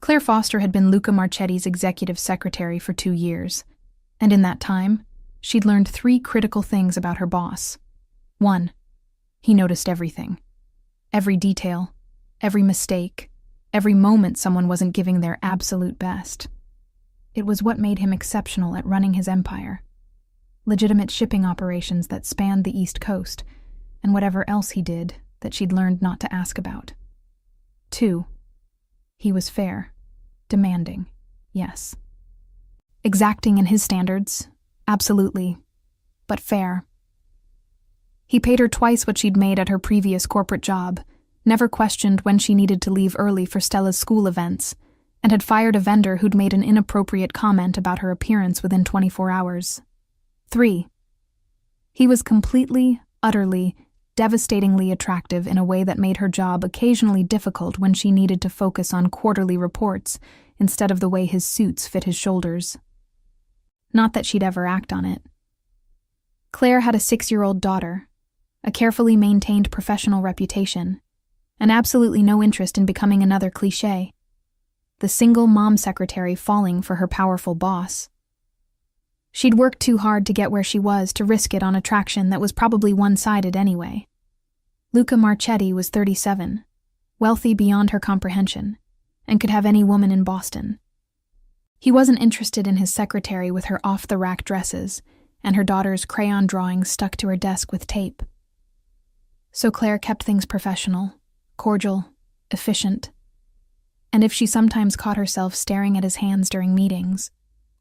Claire Foster had been Luca Marchetti's executive secretary for 2 years, and in that time, she'd learned 3 critical things about her boss. 1. He noticed everything. Every detail, every mistake, every moment someone wasn't giving their absolute best. It was what made him exceptional at running his empire. Legitimate shipping operations that spanned the East Coast, and whatever else he did that she'd learned not to ask about. 2. He was fair. Demanding, yes. Exacting in his standards, absolutely, but fair. He paid her twice what she'd made at her previous corporate job, never questioned when she needed to leave early for Stella's school events, and had fired a vendor who'd made an inappropriate comment about her appearance within 24 hours. 3. He was completely, utterly, devastatingly attractive in a way that made her job occasionally difficult when she needed to focus on quarterly reports instead of the way his suits fit his shoulders. Not that she'd ever act on it. Claire had a 6-year-old daughter, a carefully maintained professional reputation, and absolutely no interest in becoming another cliché. The single mom secretary falling for her powerful boss. She'd worked too hard to get where she was to risk it on attraction that was probably one-sided anyway. Luca Marchetti was 37, wealthy beyond her comprehension, and could have any woman in Boston. He wasn't interested in his secretary with her off-the-rack dresses and her daughter's crayon drawings stuck to her desk with tape. So Claire kept things professional, cordial, efficient. And if she sometimes caught herself staring at his hands during meetings,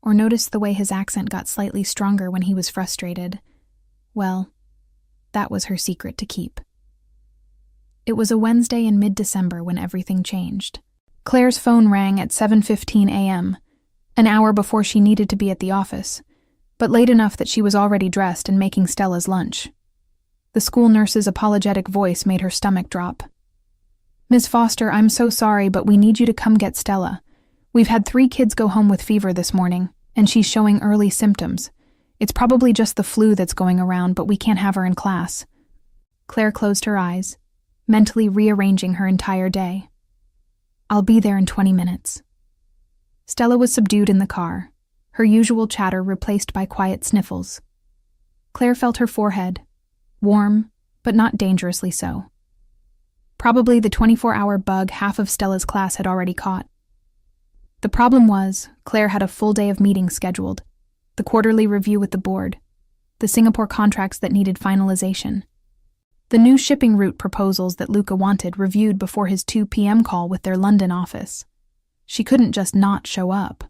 or noticed the way his accent got slightly stronger when he was frustrated, well, that was her secret to keep. It was a Wednesday in mid-December when everything changed. Claire's phone rang at 7:15 a.m., an hour before she needed to be at the office, but late enough that she was already dressed and making Stella's lunch. The school nurse's apologetic voice made her stomach drop. "Ms. Foster, I'm so sorry, but we need you to come get Stella. We've had 3 kids go home with fever this morning, and she's showing early symptoms. It's probably just the flu that's going around, but we can't have her in class." Claire closed her eyes, mentally rearranging her entire day. "I'll be there in 20 minutes. Stella was subdued in the car, her usual chatter replaced by quiet sniffles. Claire felt her forehead, warm, but not dangerously so. Probably the 24-hour bug half of Stella's class had already caught. The problem was, Claire had a full day of meetings scheduled, the quarterly review with the board, the Singapore contracts that needed finalization, the new shipping route proposals that Luca wanted reviewed before his 2 p.m. call with their London office. She couldn't just not show up,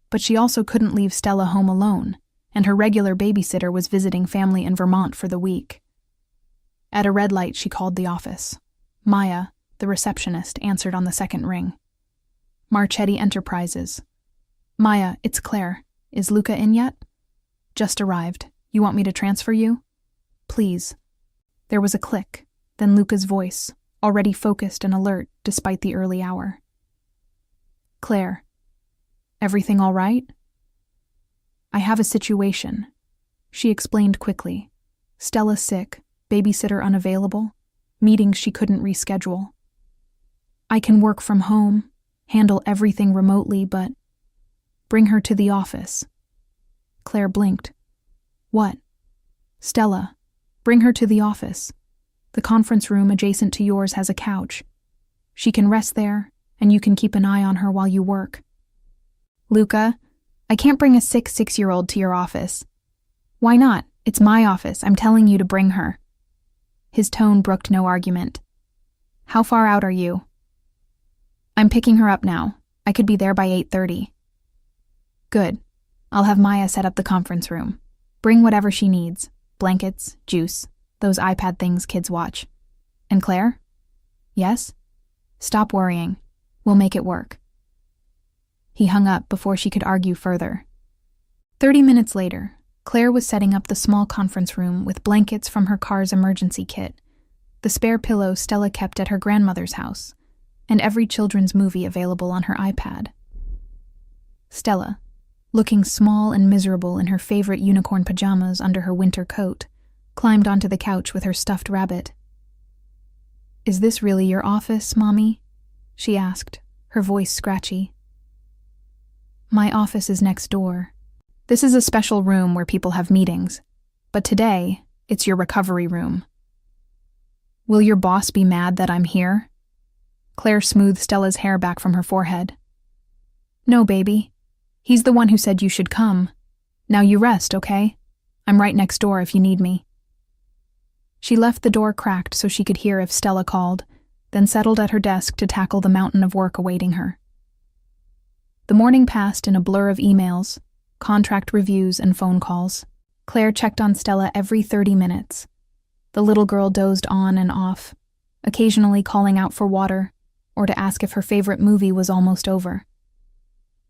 but she also couldn't leave Stella home alone, and her regular babysitter was visiting family in Vermont for the week. At a red light, she called the office. Maya, the receptionist, answered on the second ring. Marchetti Enterprises. "Maya, it's Claire. Is Luca in yet?" "Just arrived. You want me to transfer you?" "Please." There was a click, then Luca's voice, already focused and alert despite the early hour. "Claire, everything all right?" "I have a situation," she explained quickly. "Stella sick, babysitter unavailable, meetings she couldn't reschedule. I can work from home, handle everything remotely, but bring her to the office." Claire blinked. "What?" "Stella, bring her to the office. The conference room adjacent to yours has a couch. She can rest there, and you can keep an eye on her while you work." "Luca, I can't bring a sick 6-year-old to your office." "Why not? It's my office. I'm telling you to bring her." His tone brooked no argument. "How far out are you?" "I'm picking her up now. I could be there by 8:30. "Good. I'll have Maya set up the conference room. Bring whatever she needs. Blankets, juice, those iPad things kids watch. And Claire?" "Yes?" "Stop worrying. We'll make it work." He hung up before she could argue further. 30 minutes later, Claire was setting up the small conference room with blankets from her car's emergency kit, the spare pillow Stella kept at her grandmother's house, and every children's movie available on her iPad. Stella, looking small and miserable in her favorite unicorn pajamas under her winter coat, climbed onto the couch with her stuffed rabbit. "Is this really your office, Mommy?" she asked, her voice scratchy, My office is next door. This is a special room where people have meetings, but today, it's your recovery room. Will your boss be mad that I'm here? Claire smoothed Stella's hair back from her forehead. No, baby. He's the one who said you should come. Now you rest, okay? I'm right next door if you need me. She left the door cracked so she could hear if Stella called, then settled at her desk to tackle the mountain of work awaiting her. The morning passed in a blur of emails, contract reviews, and phone calls. Claire checked on Stella every 30 minutes. The little girl dozed on and off, occasionally calling out for water or to ask if her favorite movie was almost over.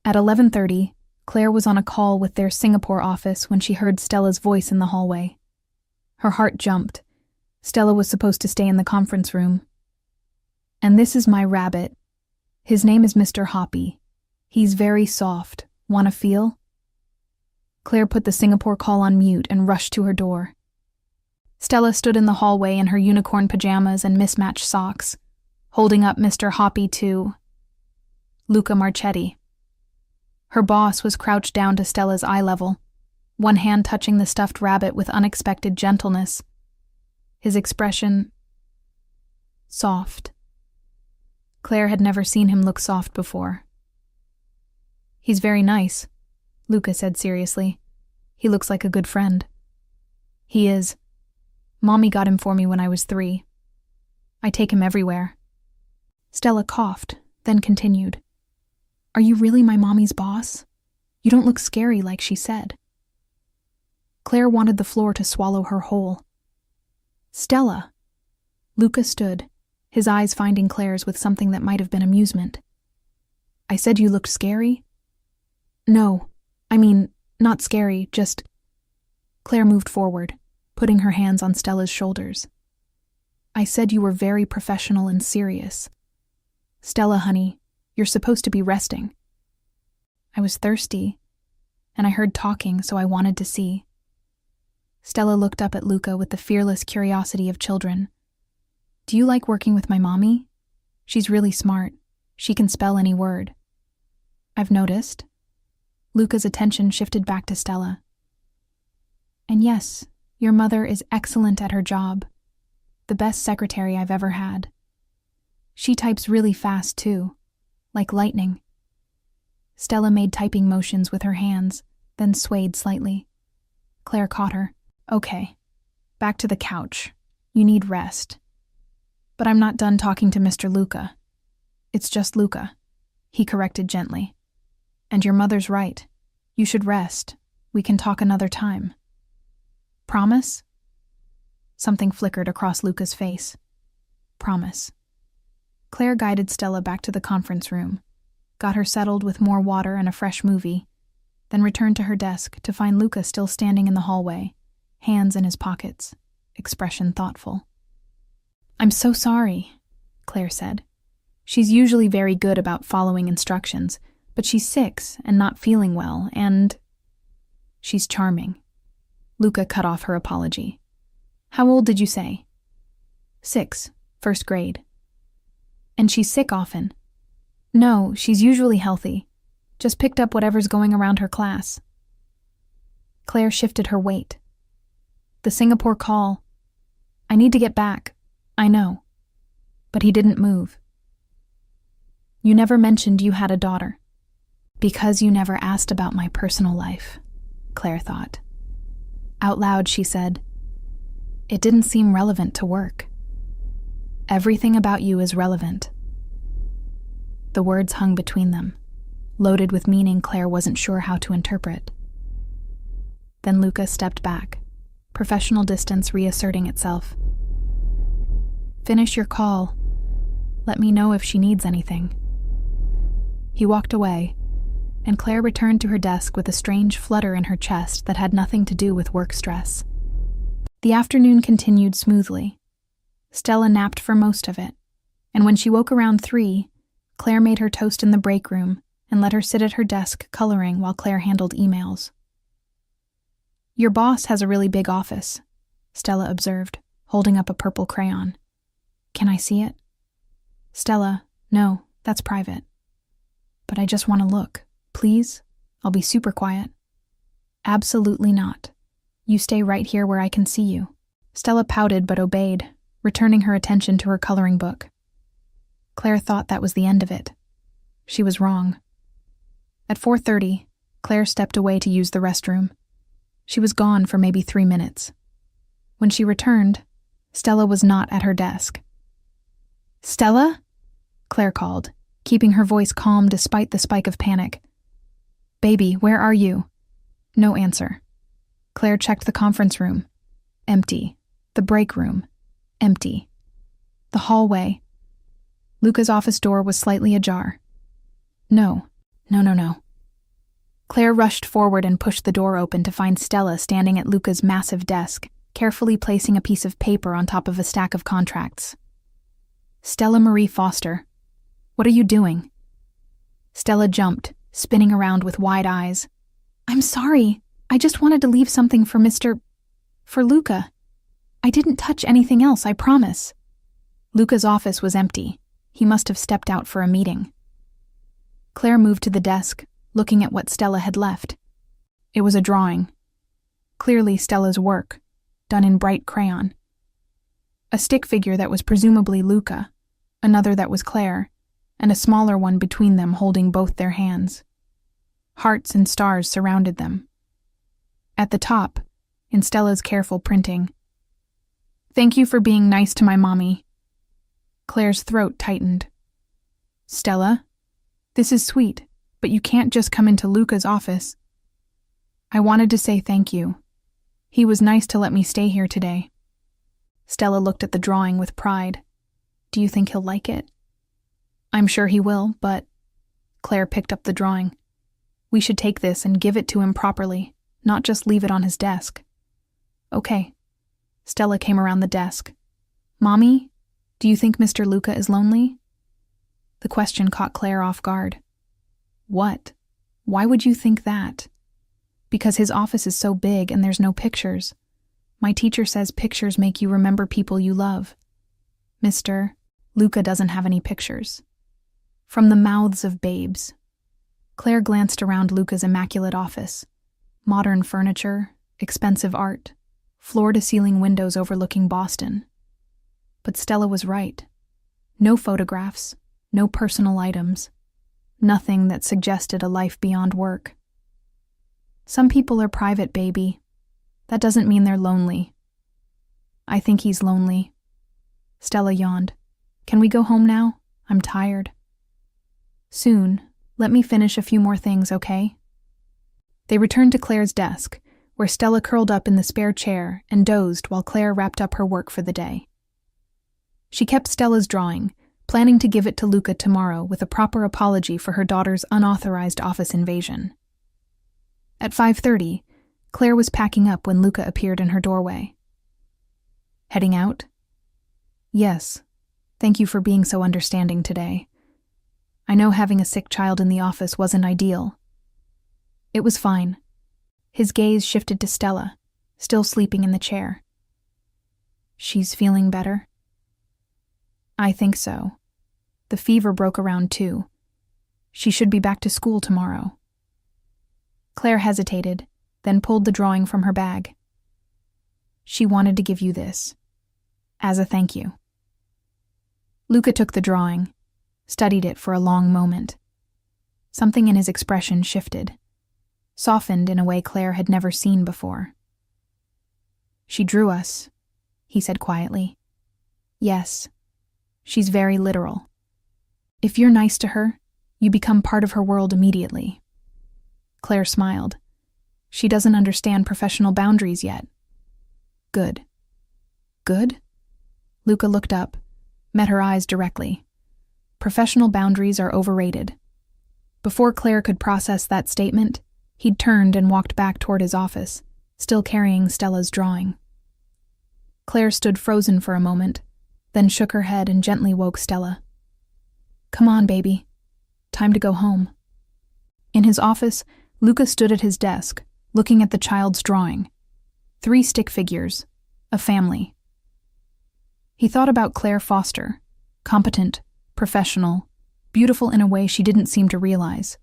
At 11:30, Claire was on a call with their Singapore office when she heard Stella's voice in the hallway. Her heart jumped. Stella was supposed to stay in the conference room. And this is my rabbit. His name is Mr. Hoppy. He's very soft. Wanna feel? Claire put the Singapore call on mute and rushed to her door. Stella stood in the hallway in her unicorn pajamas and mismatched socks, holding up Mr. Hoppy to Luca Marchetti. Her boss was crouched down to Stella's eye level, one hand touching the stuffed rabbit with unexpected gentleness. His expression soft. Claire had never seen him look soft before. He's very nice, Luca said seriously. He looks like a good friend. He is. Mommy got him for me when I was 3. I take him everywhere. Stella coughed, then continued. Are you really my mommy's boss? You don't look scary like she said. Claire wanted the floor to swallow her whole. Stella! Luca stood, his eyes finding Claire's with something that might have been amusement. I said you looked scary? No, I mean, not scary, just... Claire moved forward, putting her hands on Stella's shoulders. I said you were very professional and serious. Stella, honey, you're supposed to be resting. I was thirsty, and I heard talking, so I wanted to see. Stella looked up at Luca with the fearless curiosity of children. Do you like working with my mommy? She's really smart. She can spell any word. I've noticed. Luca's attention shifted back to Stella. And yes, your mother is excellent at her job. The best secretary I've ever had. She types really fast, too. Like lightning. Stella made typing motions with her hands, then swayed slightly. Claire caught her. Okay, back to the couch. You need rest. But I'm not done talking to Mr. Luca. It's just Luca, he corrected gently. And your mother's right. You should rest. We can talk another time. Promise? Something flickered across Luca's face. Promise. Claire guided Stella back to the conference room, got her settled with more water and a fresh movie, then returned to her desk to find Luca still standing in the hallway, hands in his pockets, expression thoughtful. I'm so sorry, Claire said. She's usually very good about following instructions, but she's 6 and not feeling well, and... She's charming. Luca cut off her apology. How old did you say? 6, first grade. And she's sick often. No, she's usually healthy. Just picked up whatever's going around her class. Claire shifted her weight. The Singapore call. I need to get back. I know. But he didn't move. You never mentioned you had a daughter. Because you never asked about my personal life, Claire thought. Out loud, she said, it didn't seem relevant to work. Everything about you is relevant. The words hung between them, loaded with meaning Claire wasn't sure how to interpret. Then Luca stepped back, professional distance reasserting itself. Finish your call. Let me know if she needs anything. He walked away, and Claire returned to her desk with a strange flutter in her chest that had nothing to do with work stress. The afternoon continued smoothly. Stella napped for most of it, and when she woke around 3, Claire made her toast in the break room and let her sit at her desk coloring while Claire handled emails. Your boss has a really big office, Stella observed, holding up a purple crayon. Can I see it? Stella, no, that's private. But I just want to look, please? I'll be super quiet. Absolutely not. You stay right here where I can see you. Stella pouted but obeyed, returning her attention to her coloring book. Claire thought that was the end of it. She was wrong. At 4:30, Claire stepped away to use the restroom. She was gone for maybe 3 minutes. When she returned, Stella was not at her desk. "Stella?" Claire called, keeping her voice calm despite the spike of panic. "Baby, where are you?" No answer. Claire checked the conference room. Empty. The break room. Empty. The hallway. Luca's office door was slightly ajar. No. Claire rushed forward and pushed the door open to find Stella standing at Luca's massive desk, carefully placing a piece of paper on top of a stack of contracts. "Stella Marie Foster, what are you doing?" Stella jumped, spinning around with wide eyes. "I'm sorry. I just wanted to leave something for for Luca. I didn't touch anything else, I promise." Luca's office was empty. He must have stepped out for a meeting. Claire moved to the desk, looking at what Stella had left. It was a drawing. Clearly Stella's work, done in bright crayon. A stick figure that was presumably Luca, another that was Claire, and a smaller one between them holding both their hands. Hearts and stars surrounded them. At the top, in Stella's careful printing, "Thank you for being nice to my mommy." Claire's throat tightened. "Stella, this is sweet, but you can't just come into Luca's office." "I wanted to say thank you. He was nice to let me stay here today." Stella looked at the drawing with pride. "Do you think he'll like it?" "I'm sure he will, but..." Claire picked up the drawing. "We should take this and give it to him properly, not just leave it on his desk." "Okay." Stella came around the desk. "Mommy, do you think Mr. Luca is lonely?" The question caught Claire off guard. "What? Why would you think that?" "Because his office is so big and there's no pictures. My teacher says pictures make you remember people you love. Mr. Luca doesn't have any pictures." From the mouths of babes. Claire glanced around Luca's immaculate office. Modern furniture, expensive art, floor-to-ceiling windows overlooking Boston. But Stella was right. No photographs, no personal items, nothing that suggested a life beyond work. "Some people are private, baby. That doesn't mean they're lonely." "I think he's lonely." Stella yawned. "Can we go home now? I'm tired." "Soon. Let me finish a few more things, okay?" They returned to Claire's desk, where Stella curled up in the spare chair and dozed while Claire wrapped up her work for the day. She kept Stella's drawing, planning to give it to Luca tomorrow with a proper apology for her daughter's unauthorized office invasion. At 5:30, Claire was packing up when Luca appeared in her doorway. "Heading out?" "Yes. Thank you for being so understanding today. I know having a sick child in the office wasn't ideal." "It was fine." His gaze shifted to Stella, still sleeping in the chair. "She's feeling better?" "I think so. The fever broke around 2. She should be back to school tomorrow." Claire hesitated, then pulled the drawing from her bag. "She wanted to give you this, as a thank you." Luca took the drawing, studied it for a long moment. Something in his expression shifted, softened in a way Claire had never seen before. "She drew us," he said quietly. "Yes, she's very literal. If you're nice to her, you become part of her world immediately." Claire smiled. "She doesn't understand professional boundaries yet." "Good." "Good?" Luca looked up, met her eyes directly. Professional boundaries are overrated. Before Claire could process that statement, he'd turned and walked back toward his office, still carrying Stella's drawing. Claire stood frozen for a moment, then shook her head and gently woke Stella. "Come on, baby. Time to go home." In his office, Luca stood at his desk, looking at the child's drawing. 3 stick figures, a family. He thought about Claire Foster, competent, professional, beautiful in a way she didn't seem to realize.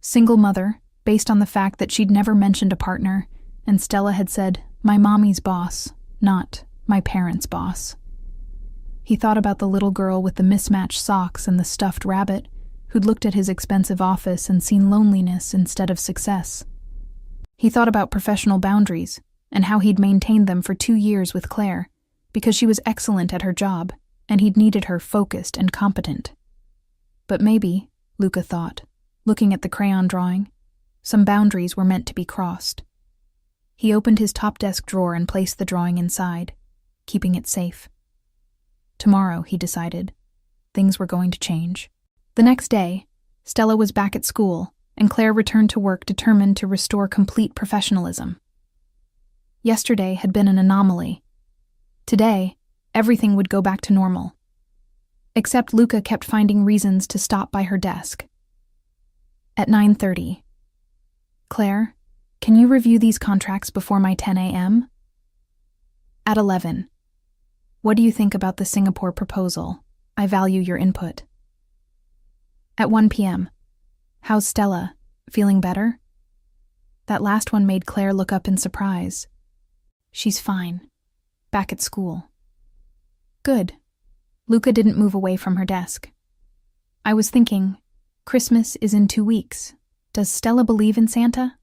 Single mother, based on the fact that she'd never mentioned a partner, and Stella had said, "My mommy's boss, not my parents' boss." He thought about the little girl with the mismatched socks and the stuffed rabbit, who'd looked at his expensive office and seen loneliness instead of success. He thought about professional boundaries and how he'd maintained them for 2 years with Claire, because she was excellent at her job, and he'd needed her focused and competent. But maybe, Luca thought, looking at the crayon drawing, some boundaries were meant to be crossed. He opened his top desk drawer and placed the drawing inside, keeping it safe. Tomorrow, he decided, things were going to change. The next day, Stella was back at school, and Claire returned to work determined to restore complete professionalism. Yesterday had been an anomaly. Today, everything would go back to normal. Except Luca kept finding reasons to stop by her desk. At 9:30, "Claire, can you review these contracts before my 10 a.m.? At 11, "What do you think about the Singapore proposal? I value your input." At 1 p.m., "How's Stella? Feeling better?" That last one made Claire look up in surprise. "She's fine. Back at school." "Good." Luca didn't move away from her desk. "I was thinking, Christmas is in 2 weeks. Does Stella believe in Santa?"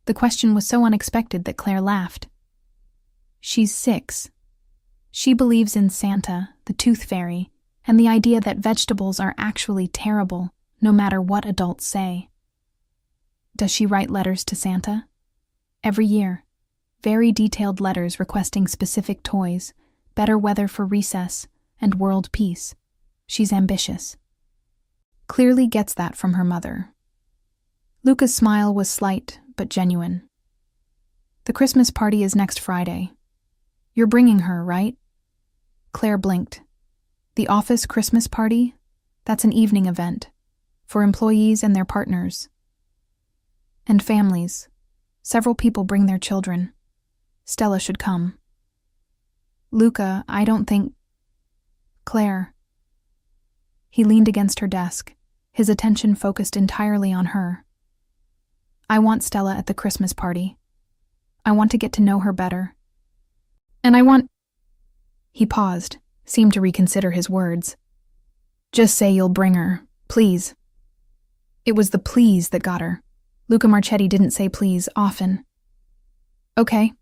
The question was so unexpected that Claire laughed. "She's 6. She believes in Santa, the tooth fairy, and the idea that vegetables are actually terrible, no matter what adults say." "Does she write letters to Santa?" "Every year. Very detailed letters requesting specific toys, better weather for recess, and world peace. She's ambitious." Clearly gets that from her mother. Luca's smile was slight but genuine. "The Christmas party is next Friday. You're bringing her, right?" Claire blinked. "The office Christmas party? That's an evening event, for employees and their partners. And families. Several people bring their children. Stella should come." "Luca, I don't think—" "Claire." He leaned against her desk, his attention focused entirely on her. "I want Stella at the Christmas party. I want to get to know her better. And I want—" He paused, seemed to reconsider his words. "Just say you'll bring her, please." It was the please that got her. Luca Marchetti didn't say please often. "Okay,"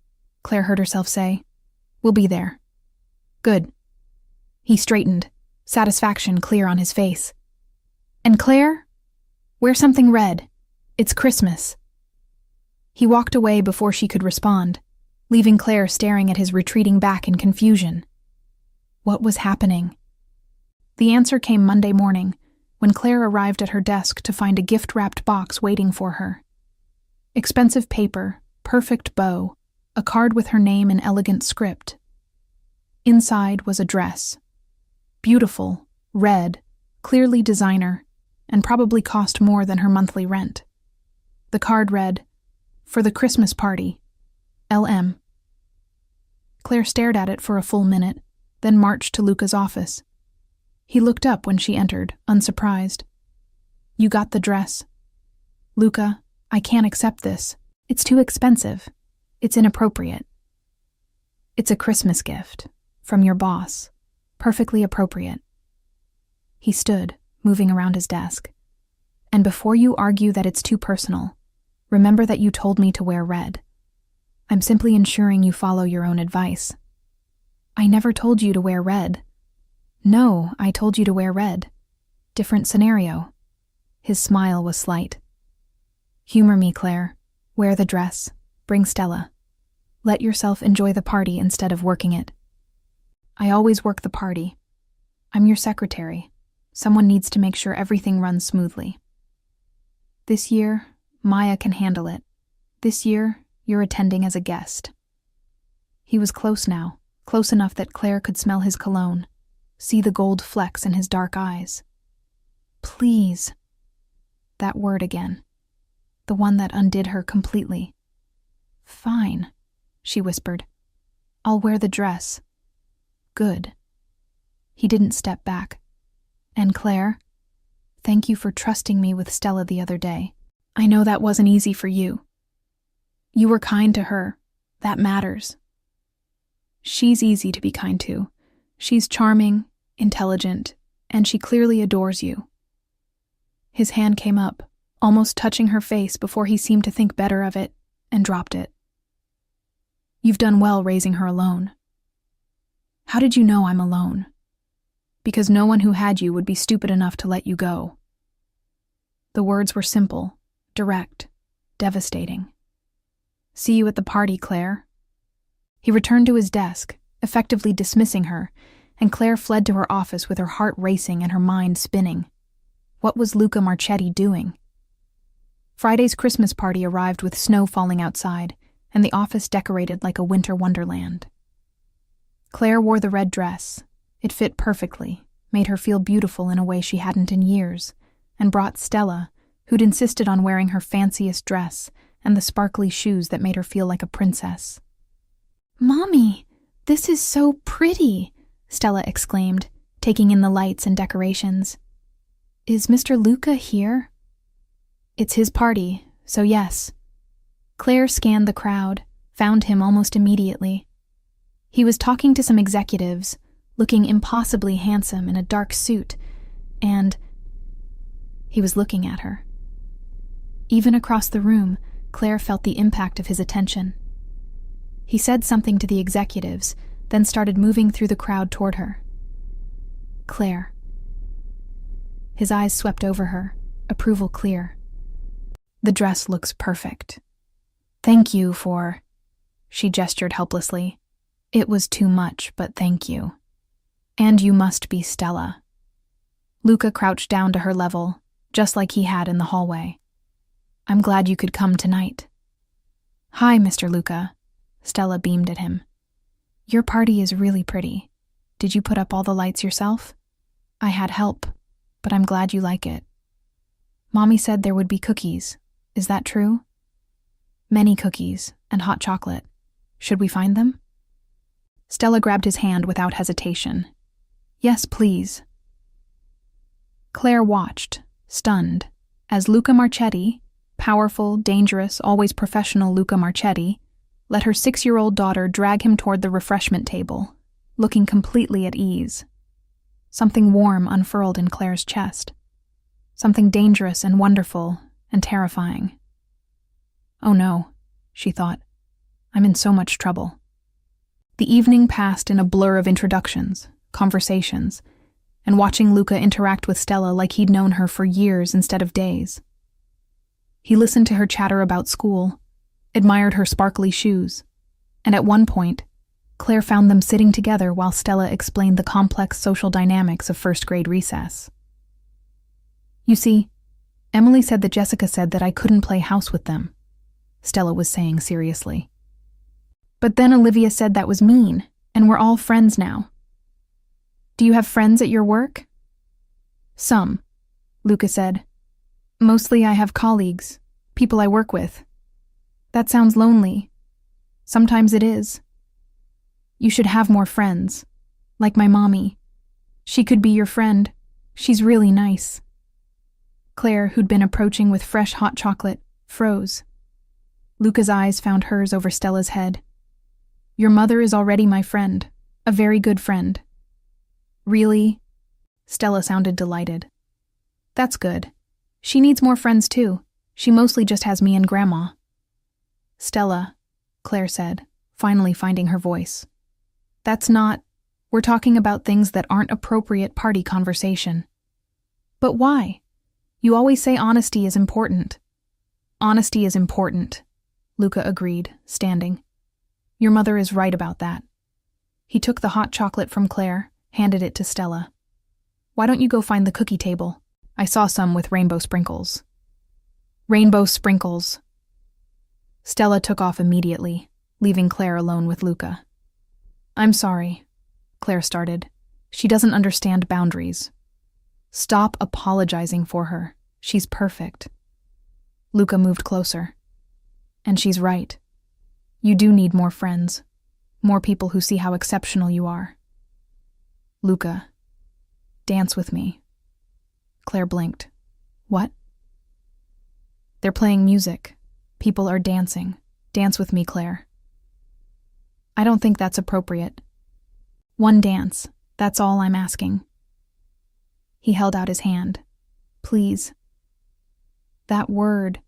Claire heard herself say. "We'll be there." "Good." He straightened, satisfaction clear on his face. "And Claire? Wear something red. It's Christmas." He walked away before she could respond, leaving Claire staring at his retreating back in confusion. What was happening? The answer came Monday morning, when Claire arrived at her desk to find a gift-wrapped box waiting for her. Expensive paper, perfect bow, a card with her name in elegant script. Inside was a dress. Beautiful, red, clearly designer, and probably cost more than her monthly rent. The card read, "For the Christmas party, LM." Claire stared at it for a full minute, then marched to Luca's office. He looked up when she entered, unsurprised. "You got the dress." "Luca, I can't accept this. It's too expensive. It's inappropriate." "It's a Christmas gift. From your boss. Perfectly appropriate." He stood, moving around his desk. "And before you argue that it's too personal, remember that you told me to wear red. I'm simply ensuring you follow your own advice." "I never told you to wear red." "No, I told you to wear red. Different scenario." His smile was slight. "Humor me, Claire. Wear the dress. Bring Stella. Let yourself enjoy the party instead of working it." "I always work the party. I'm your secretary. Someone needs to make sure everything runs smoothly." "This year, Maya can handle it. This year, you're attending as a guest." He was close now, close enough that Claire could smell his cologne, see the gold flecks in his dark eyes. "Please." That word again. The one that undid her completely. "Fine," she whispered. "I'll wear the dress." "Good." He didn't step back. "And Claire, thank you for trusting me with Stella the other day. I know that wasn't easy for you. You were kind to her. That matters. She's easy to be kind to. She's charming, intelligent, and she clearly adores you. His hand came up, almost touching her face before he seemed to think better of it, and dropped it. You've done well raising her alone. How did you know I'm alone? Because no one who had you would be stupid enough to let you go. The words were simple, direct, devastating. See you at the party, Claire. He returned to his desk, effectively dismissing her, and Claire fled to her office with her heart racing and her mind spinning. What was Luca Marchetti doing? Friday's Christmas party arrived with snow falling outside, and the office decorated like a winter wonderland. Claire wore the red dress. It fit perfectly, made her feel beautiful in a way she hadn't in years, and brought Stella, who'd insisted on wearing her fanciest dress and the sparkly shoes that made her feel like a princess. "Mommy, this is so pretty," Stella exclaimed, taking in the lights and decorations. "Is Mr. Luca here?" "It's his party, so yes." Claire scanned the crowd, found him almost immediately. He was talking to some executives, looking impossibly handsome in a dark suit, and he was looking at her. Even across the room, Claire felt the impact of his attention. He said something to the executives, then started moving through the crowd toward her. "Claire." His eyes swept over her, approval clear. "The dress looks perfect. Thank you for..." She gestured helplessly. "It was too much, but thank you. And you must be Stella." Luca crouched down to her level, just like he had in the hallway. "I'm glad you could come tonight." "Hi, Mr. Luca." Stella beamed at him. "Your party is really pretty. Did you put up all the lights yourself?" "I had help, but I'm glad you like it." "Mommy said there would be cookies. Is that true?" "Many cookies, and hot chocolate. Should we find them?" Stella grabbed his hand without hesitation. "Yes, please." Claire watched, stunned, as Luca Marchetti, powerful, dangerous, always professional Luca Marchetti, let her 6-year-old daughter drag him toward the refreshment table, looking completely at ease. Something warm unfurled in Claire's chest. Something dangerous and wonderful and terrifying. "Oh no," she thought. "I'm in so much trouble." The evening passed in a blur of introductions, conversations, and watching Luca interact with Stella like he'd known her for years instead of days. He listened to her chatter about school, admired her sparkly shoes, and at one point, Claire found them sitting together while Stella explained the complex social dynamics of first-grade recess. "You see, Emily said that Jessica said that I couldn't play house with them," Stella was saying seriously. "But then Olivia said that was mean, and we're all friends now." "Do you have friends at your work?" "Some," Luca said. "Mostly I have colleagues, people I work with." "That sounds lonely." "Sometimes it is." "You should have more friends, like my mommy. She could be your friend. She's really nice." Claire, who'd been approaching with fresh hot chocolate, froze. Luca's eyes found hers over Stella's head. "Your mother is already my friend, a very good friend." "Really?" Stella sounded delighted. "That's good. She needs more friends too. She mostly just has me and Grandma." "Stella," Claire said, finally finding her voice. "That's not... We're talking about things that aren't appropriate party conversation." "But why? You always say honesty is important." "Honesty is important," Luca agreed, standing. "Your mother is right about that." He took the hot chocolate from Claire, handed it to Stella. "Why don't you go find the cookie table? I saw some with rainbow sprinkles." "Rainbow sprinkles." Stella took off immediately, leaving Claire alone with Luca. "I'm sorry," Claire started. "She doesn't understand boundaries." "Stop apologizing for her. She's perfect." Luca moved closer. "And she's right. You do need more friends. More people who see how exceptional you are." "Luca, dance with me." Claire blinked. "What?" They're playing music. People are dancing. Dance with me, Claire. I don't think that's appropriate. One dance. That's all I'm asking. He held out his hand. Please. That word.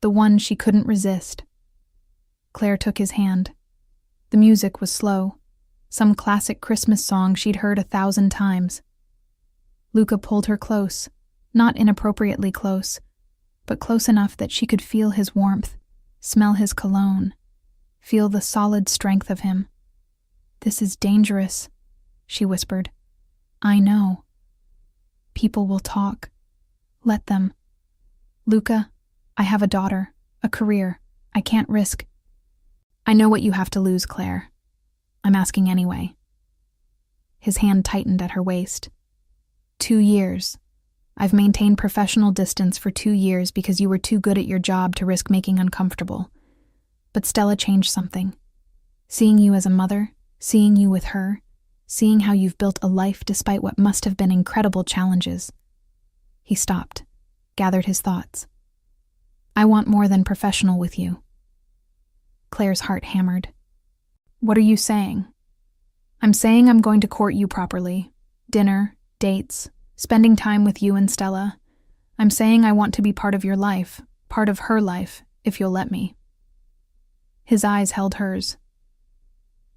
The one she couldn't resist. Claire took his hand. The music was slow. Some classic Christmas song she'd heard 1,000 times. Luca pulled her close, not inappropriately close, but close enough that she could feel his warmth, smell his cologne, feel the solid strength of him. This is dangerous, she whispered. I know. People will talk. Let them. Luca, I have a daughter, a career. I can't risk. I know what you have to lose, Claire. I'm asking anyway. His hand tightened at her waist. 2 years. I've maintained professional distance for 2 years because you were too good at your job to risk making uncomfortable. But Stella changed something. Seeing you as a mother, seeing you with her, seeing how you've built a life despite what must have been incredible challenges. He stopped, gathered his thoughts. I want more than professional with you. Claire's heart hammered. What are you saying? I'm saying I'm going to court you properly. Dinner, dates, spending time with you and Stella. I'm saying I want to be part of your life, part of her life, if you'll let me. His eyes held hers.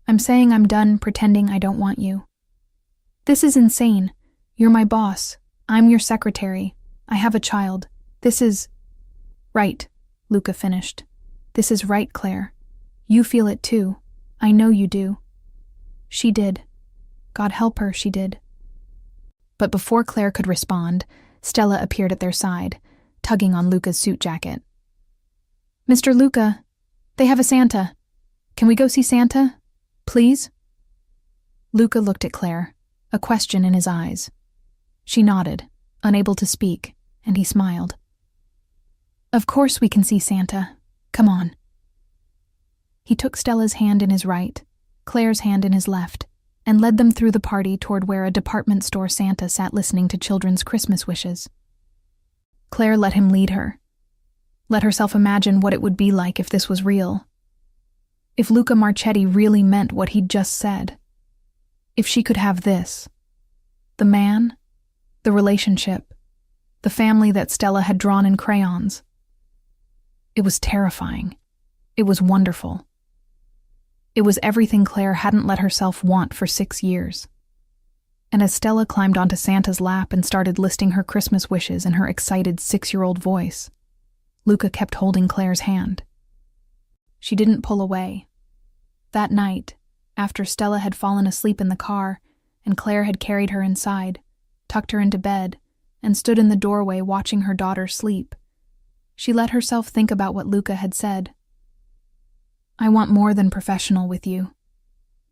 I'm saying I'm done pretending I don't want you. This is insane. You're my boss. I'm your secretary. I have a child. This is... Right, Luca finished. This is right, Claire. You feel it too. I know you do. She did. God help her, she did. But before Claire could respond, Stella appeared at their side, tugging on Luca's suit jacket. Mr. Luca, they have a Santa. Can we go see Santa? Please? Luca looked at Claire, a question in his eyes. She nodded, unable to speak, and he smiled. Of course we can see Santa. Come on. He took Stella's hand in his right, Claire's hand in his left, and led them through the party toward where a department store Santa sat listening to children's Christmas wishes. Claire let him lead her. Let herself imagine what it would be like if this was real. If Luca Marchetti really meant what he'd just said. If she could have this. The man, the relationship, the family that Stella had drawn in crayons. It was terrifying. It was wonderful. It was everything Claire hadn't let herself want for 6 years. And as Stella climbed onto Santa's lap and started listing her Christmas wishes in her excited 6-year-old voice, Luca kept holding Claire's hand. She didn't pull away. That night, after Stella had fallen asleep in the car and Claire had carried her inside, tucked her into bed, and stood in the doorway watching her daughter sleep, she let herself think about what Luca had said. I want more than professional with you.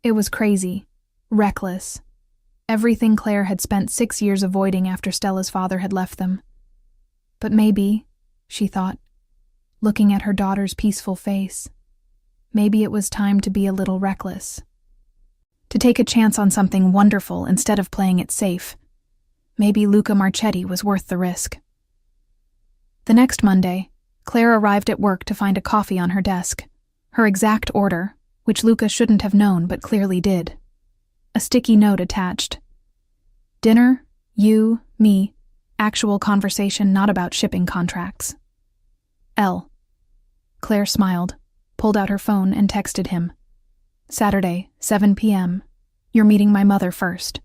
It was crazy, reckless. Everything Claire had spent 6 years avoiding after Stella's father had left them. But maybe, she thought, looking at her daughter's peaceful face, maybe it was time to be a little reckless. To take a chance on something wonderful instead of playing it safe. Maybe Luca Marchetti was worth the risk. The next Monday, Claire arrived at work to find a coffee on her desk. Her exact order, which Luca shouldn't have known but clearly did. A sticky note attached. Dinner, you, me, actual conversation not about shipping contracts. L. Claire smiled, pulled out her phone and texted him. Saturday, 7 p.m. You're meeting my mother first.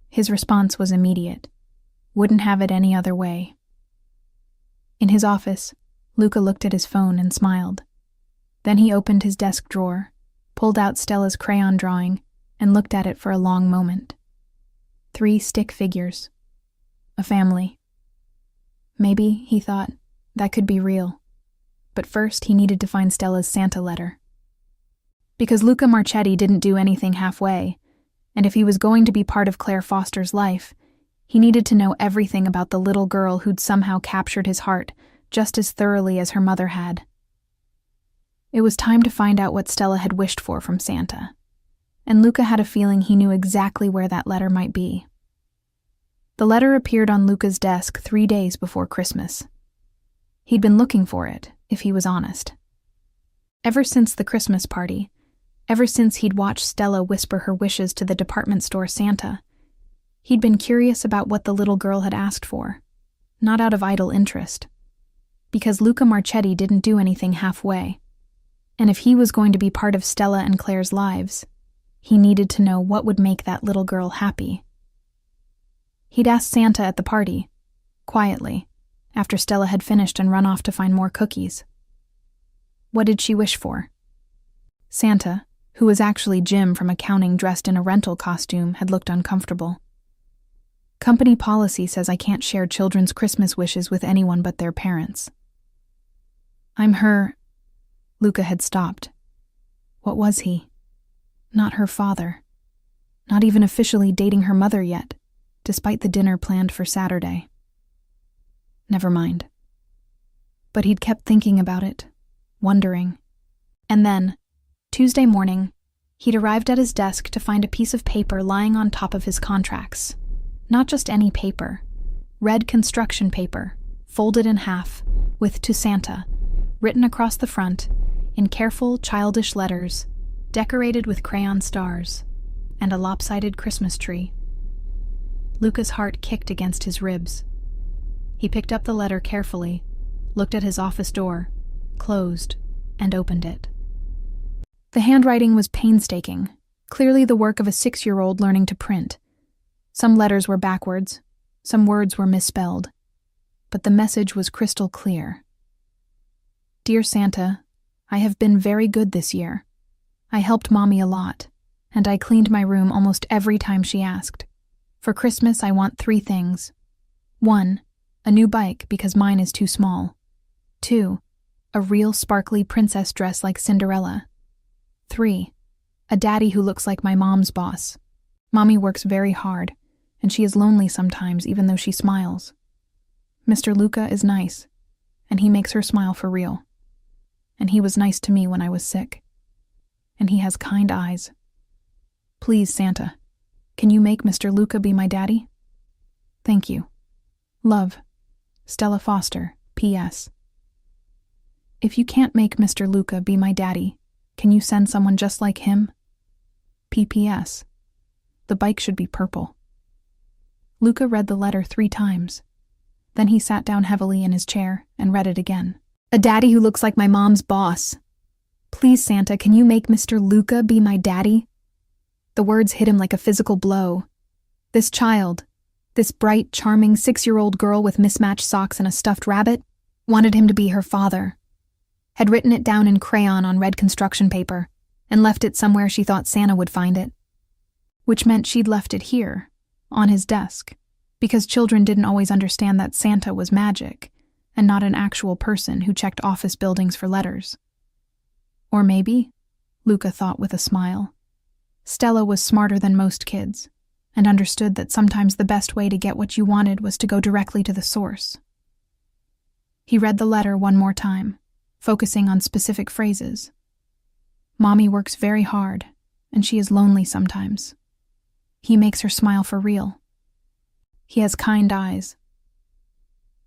His response was immediate. Wouldn't have it any other way. In his office, Luca looked at his phone and smiled. Then he opened his desk drawer, pulled out Stella's crayon drawing, and looked at it for a long moment. 3 stick figures. A family. Maybe, he thought, that could be real. But first he needed to find Stella's Santa letter. Because Luca Marchetti didn't do anything halfway, and if he was going to be part of Claire Foster's life, he needed to know everything about the little girl who'd somehow captured his heart just as thoroughly as her mother had. It was time to find out what Stella had wished for from Santa, and Luca had a feeling he knew exactly where that letter might be. The letter appeared on Luca's desk 3 days before Christmas. He'd been looking for it, if he was honest. Ever since the Christmas party, ever since he'd watched Stella whisper her wishes to the department store Santa, he'd been curious about what the little girl had asked for, not out of idle interest. Because Luca Marchetti didn't do anything halfway. And if he was going to be part of Stella and Claire's lives, he needed to know what would make that little girl happy. He'd asked Santa at the party, quietly, after Stella had finished and run off to find more cookies. What did she wish for? Santa, who was actually Jim from accounting dressed in a rental costume, had looked uncomfortable. Company policy says I can't share children's Christmas wishes with anyone but their parents. I'm her... Luca had stopped. What was he? Not her father. Not even officially dating her mother yet, despite the dinner planned for Saturday. Never mind. But he'd kept thinking about it, wondering. And then, Tuesday morning, he'd arrived at his desk to find a piece of paper lying on top of his contracts. Not just any paper. Red construction paper, folded in half, with "To Santa," written across the front, in careful, childish letters, decorated with crayon stars, and a lopsided Christmas tree. Luca's heart kicked against his ribs. He picked up the letter carefully, looked at his office door, closed, and opened it. The handwriting was painstaking, clearly the work of a 6-year-old learning to print. Some letters were backwards, some words were misspelled, but the message was crystal clear. Dear Santa, I have been very good this year. I helped Mommy a lot, and I cleaned my room almost every time she asked. For Christmas, I want 3 things. 1, a new bike because mine is too small. 2, a real sparkly princess dress like Cinderella. 3, a daddy who looks like my mom's boss. Mommy works very hard, and she is lonely sometimes even though she smiles. Mr. Luca is nice, and he makes her smile for real. And he was nice to me when I was sick. And he has kind eyes. Please, Santa, can you make Mr. Luca be my daddy? Thank you. Love, Stella Foster, P.S. If you can't make Mr. Luca be my daddy, can you send someone just like him? P.P.S. The bike should be purple. Luca read the letter 3 times. Then he sat down heavily in his chair and read it again. A daddy who looks like my mom's boss. Please, Santa, can you make Mr. Luca be my daddy? The words hit him like a physical blow. This child, this bright, charming 6-year-old girl with mismatched socks and a stuffed rabbit, wanted him to be her father. Had written it down in crayon on red construction paper and left it somewhere she thought Santa would find it. Which meant she'd left it here, on his desk, because children didn't always understand that Santa was magic and not an actual person who checked office buildings for letters. Or maybe, Luca thought with a smile, Stella was smarter than most kids and understood that sometimes the best way to get what you wanted was to go directly to the source. He read the letter one more time, focusing on specific phrases. Mommy works very hard, and she is lonely sometimes. He makes her smile for real. He has kind eyes.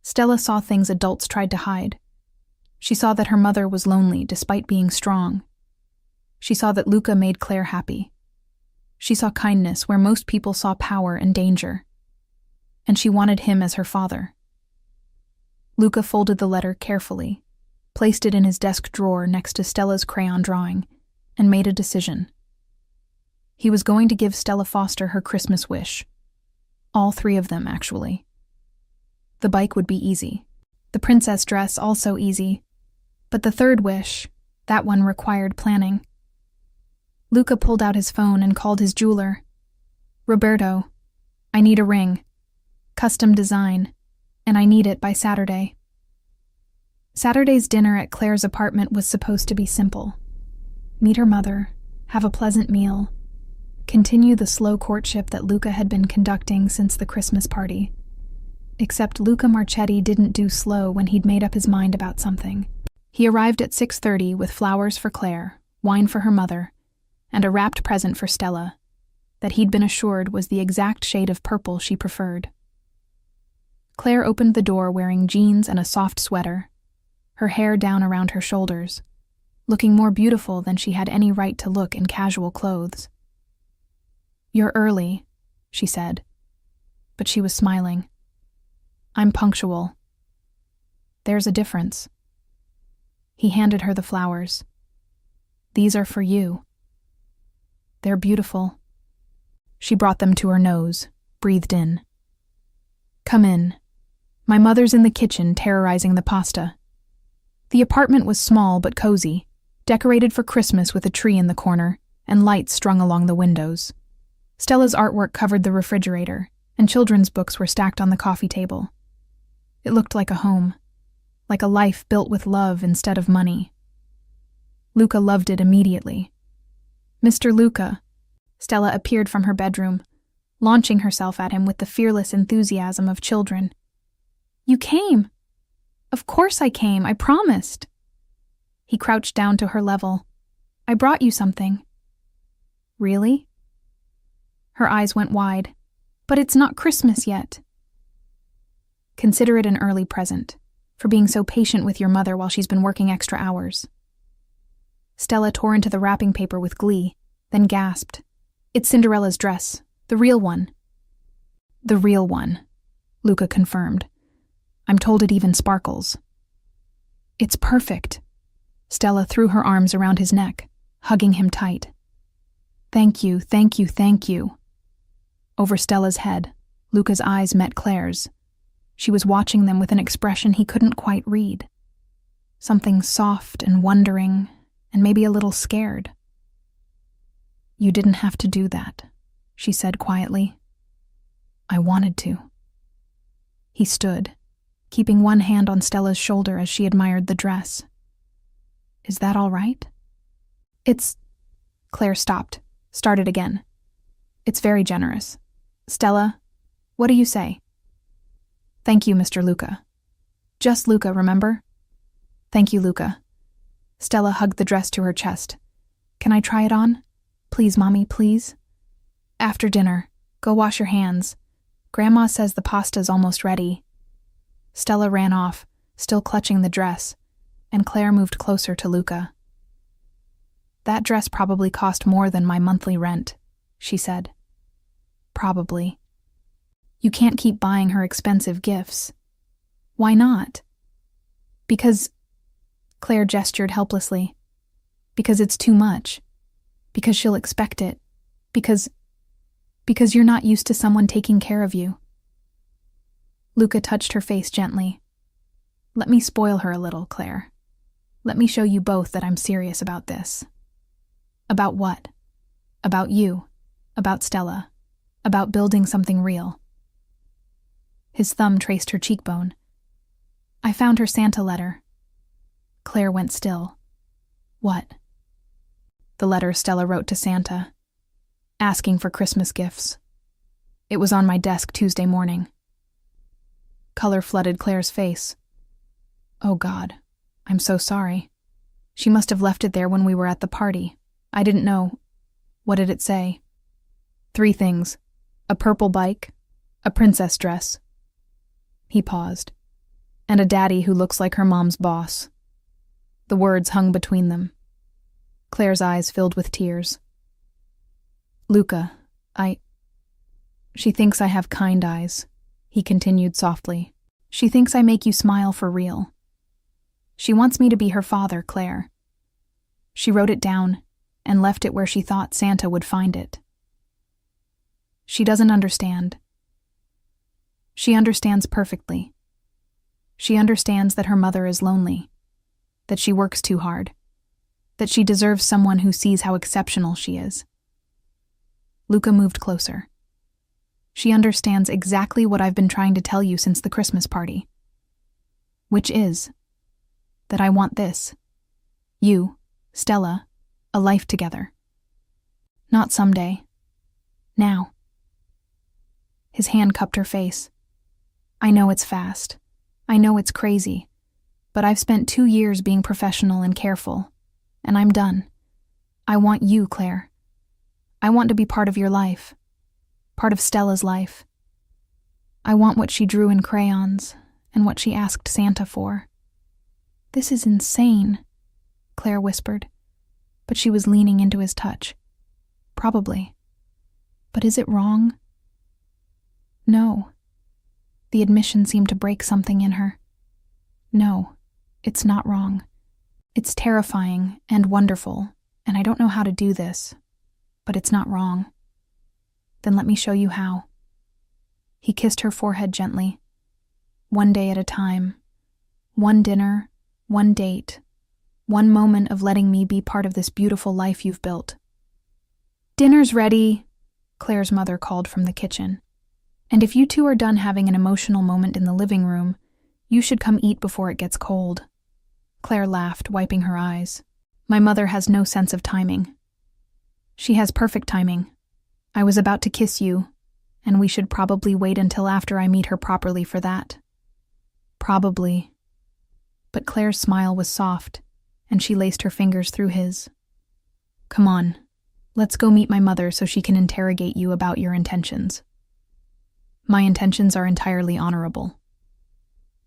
Stella saw things adults tried to hide. She saw that her mother was lonely despite being strong. She saw that Luca made Claire happy. She saw kindness where most people saw power and danger. And she wanted him as her father. Luca folded the letter carefully, placed it in his desk drawer next to Stella's crayon drawing, and made a decision. He was going to give Stella Foster her Christmas wish. All 3 of them, actually. The bike would be easy. The princess dress also easy. But the 3rd wish, that one required planning. Luca pulled out his phone and called his jeweler. Roberto, I need a ring. Custom design. And I need it by Saturday. Saturday's dinner at Claire's apartment was supposed to be simple. Meet her mother, have a pleasant meal, continue the slow courtship that Luca had been conducting since the Christmas party. Except Luca Marchetti didn't do slow when he'd made up his mind about something. He arrived at 6:30 with flowers for Claire, wine for her mother, and a wrapped present for Stella, that he'd been assured was the exact shade of purple she preferred. Claire opened the door wearing jeans and a soft sweater, her hair down around her shoulders, looking more beautiful than she had any right to look in casual clothes. "You're early," she said, but she was smiling. "I'm punctual." "There's a difference." He handed her the flowers. "These are for you." "They're beautiful." She brought them to her nose, breathed in. "Come in. My mother's in the kitchen terrorizing the pasta." The apartment was small but cozy, decorated for Christmas with a tree in the corner and lights strung along the windows. Stella's artwork covered the refrigerator, and children's books were stacked on the coffee table. It looked like a home, like a life built with love instead of money. Luca loved it immediately. "Mr. Luca," Stella appeared from her bedroom, launching herself at him with the fearless enthusiasm of children. "You came!" "Of course I came, I promised." He crouched down to her level. "I brought you something." "Really?" Her eyes went wide. "But it's not Christmas yet." "Consider it an early present, for being so patient with your mother while she's been working extra hours." Stella tore into the wrapping paper with glee, then gasped. "It's Cinderella's dress, the real one." "The real one," Luca confirmed. "I'm told it even sparkles." "It's perfect." Stella threw her arms around his neck, hugging him tight. "Thank you, thank you, thank you." Over Stella's head, Luca's eyes met Claire's. She was watching them with an expression he couldn't quite read. Something soft and wondering, and maybe a little scared. "You didn't have to do that," she said quietly. "I wanted to." He stood, keeping one hand on Stella's shoulder as she admired the dress. "Is that all right?" "It's—" Claire stopped, started again. "It's very generous. Stella, what do you say?" "Thank you, Mr. Luca." "Just Luca, remember?" "Thank you, Luca." Stella hugged the dress to her chest. "Can I try it on? Please, Mommy, please?" "After dinner. Go wash your hands. Grandma says the pasta's almost ready." Stella ran off, still clutching the dress, and Claire moved closer to Luca. "That dress probably cost more than my monthly rent," she said. "Probably." "You can't keep buying her expensive gifts." "Why not?" "Because—" Claire gestured helplessly. "Because it's too much. Because she'll expect it. Because you're not used to someone taking care of you." Luca touched her face gently. "Let me spoil her a little, Claire. Let me show you both that I'm serious about this." "About what?" "About you. About Stella. About building something real." His thumb traced her cheekbone. "I found her Santa letter." Claire went still. "What?" "The letter Stella wrote to Santa, asking for Christmas gifts. It was on my desk Tuesday morning." Color flooded Claire's face. "Oh God, I'm so sorry. She must have left it there when we were at the party. I didn't know." "What did it say?" "3 things. A purple bike, a princess dress." He paused. "And a daddy who looks like her mom's boss." The words hung between them. Claire's eyes filled with tears. "Luca, She thinks I have kind eyes," he continued softly. "She thinks I make you smile for real. She wants me to be her father, Claire. She wrote it down and left it where she thought Santa would find it. She doesn't understand. She understands perfectly. She understands that her mother is lonely, that she works too hard, that she deserves someone who sees how exceptional she is." Luca moved closer. "She understands exactly what I've been trying to tell you since the Christmas party. Which is that I want this. You, Stella, a life together. Not someday. Now." His hand cupped her face. "I know it's fast. I know it's crazy. But I've spent 2 years being professional and careful, and I'm done. I want you, Claire. I want to be part of your life. Part of Stella's life. I want what she drew in crayons and what she asked Santa for." "This is insane," Claire whispered, but she was leaning into his touch. "Probably. But is it wrong?" "No." The admission seemed to break something in her. "No, it's not wrong. It's terrifying and wonderful, and I don't know how to do this, but it's not wrong." "Then let me show you how." He kissed her forehead gently. "One day at a time. One dinner, one date, one moment of letting me be part of this beautiful life you've built." "Dinner's ready," Claire's mother called from the kitchen. "And if you two are done having an emotional moment in the living room, you should come eat before it gets cold." Claire laughed, wiping her eyes. "My mother has no sense of timing." "She has perfect timing. I was about to kiss you, and we should probably wait until after I meet her properly for that." "Probably." But Claire's smile was soft, and she laced her fingers through his. "Come on, let's go meet my mother so she can interrogate you about your intentions." "My intentions are entirely honorable."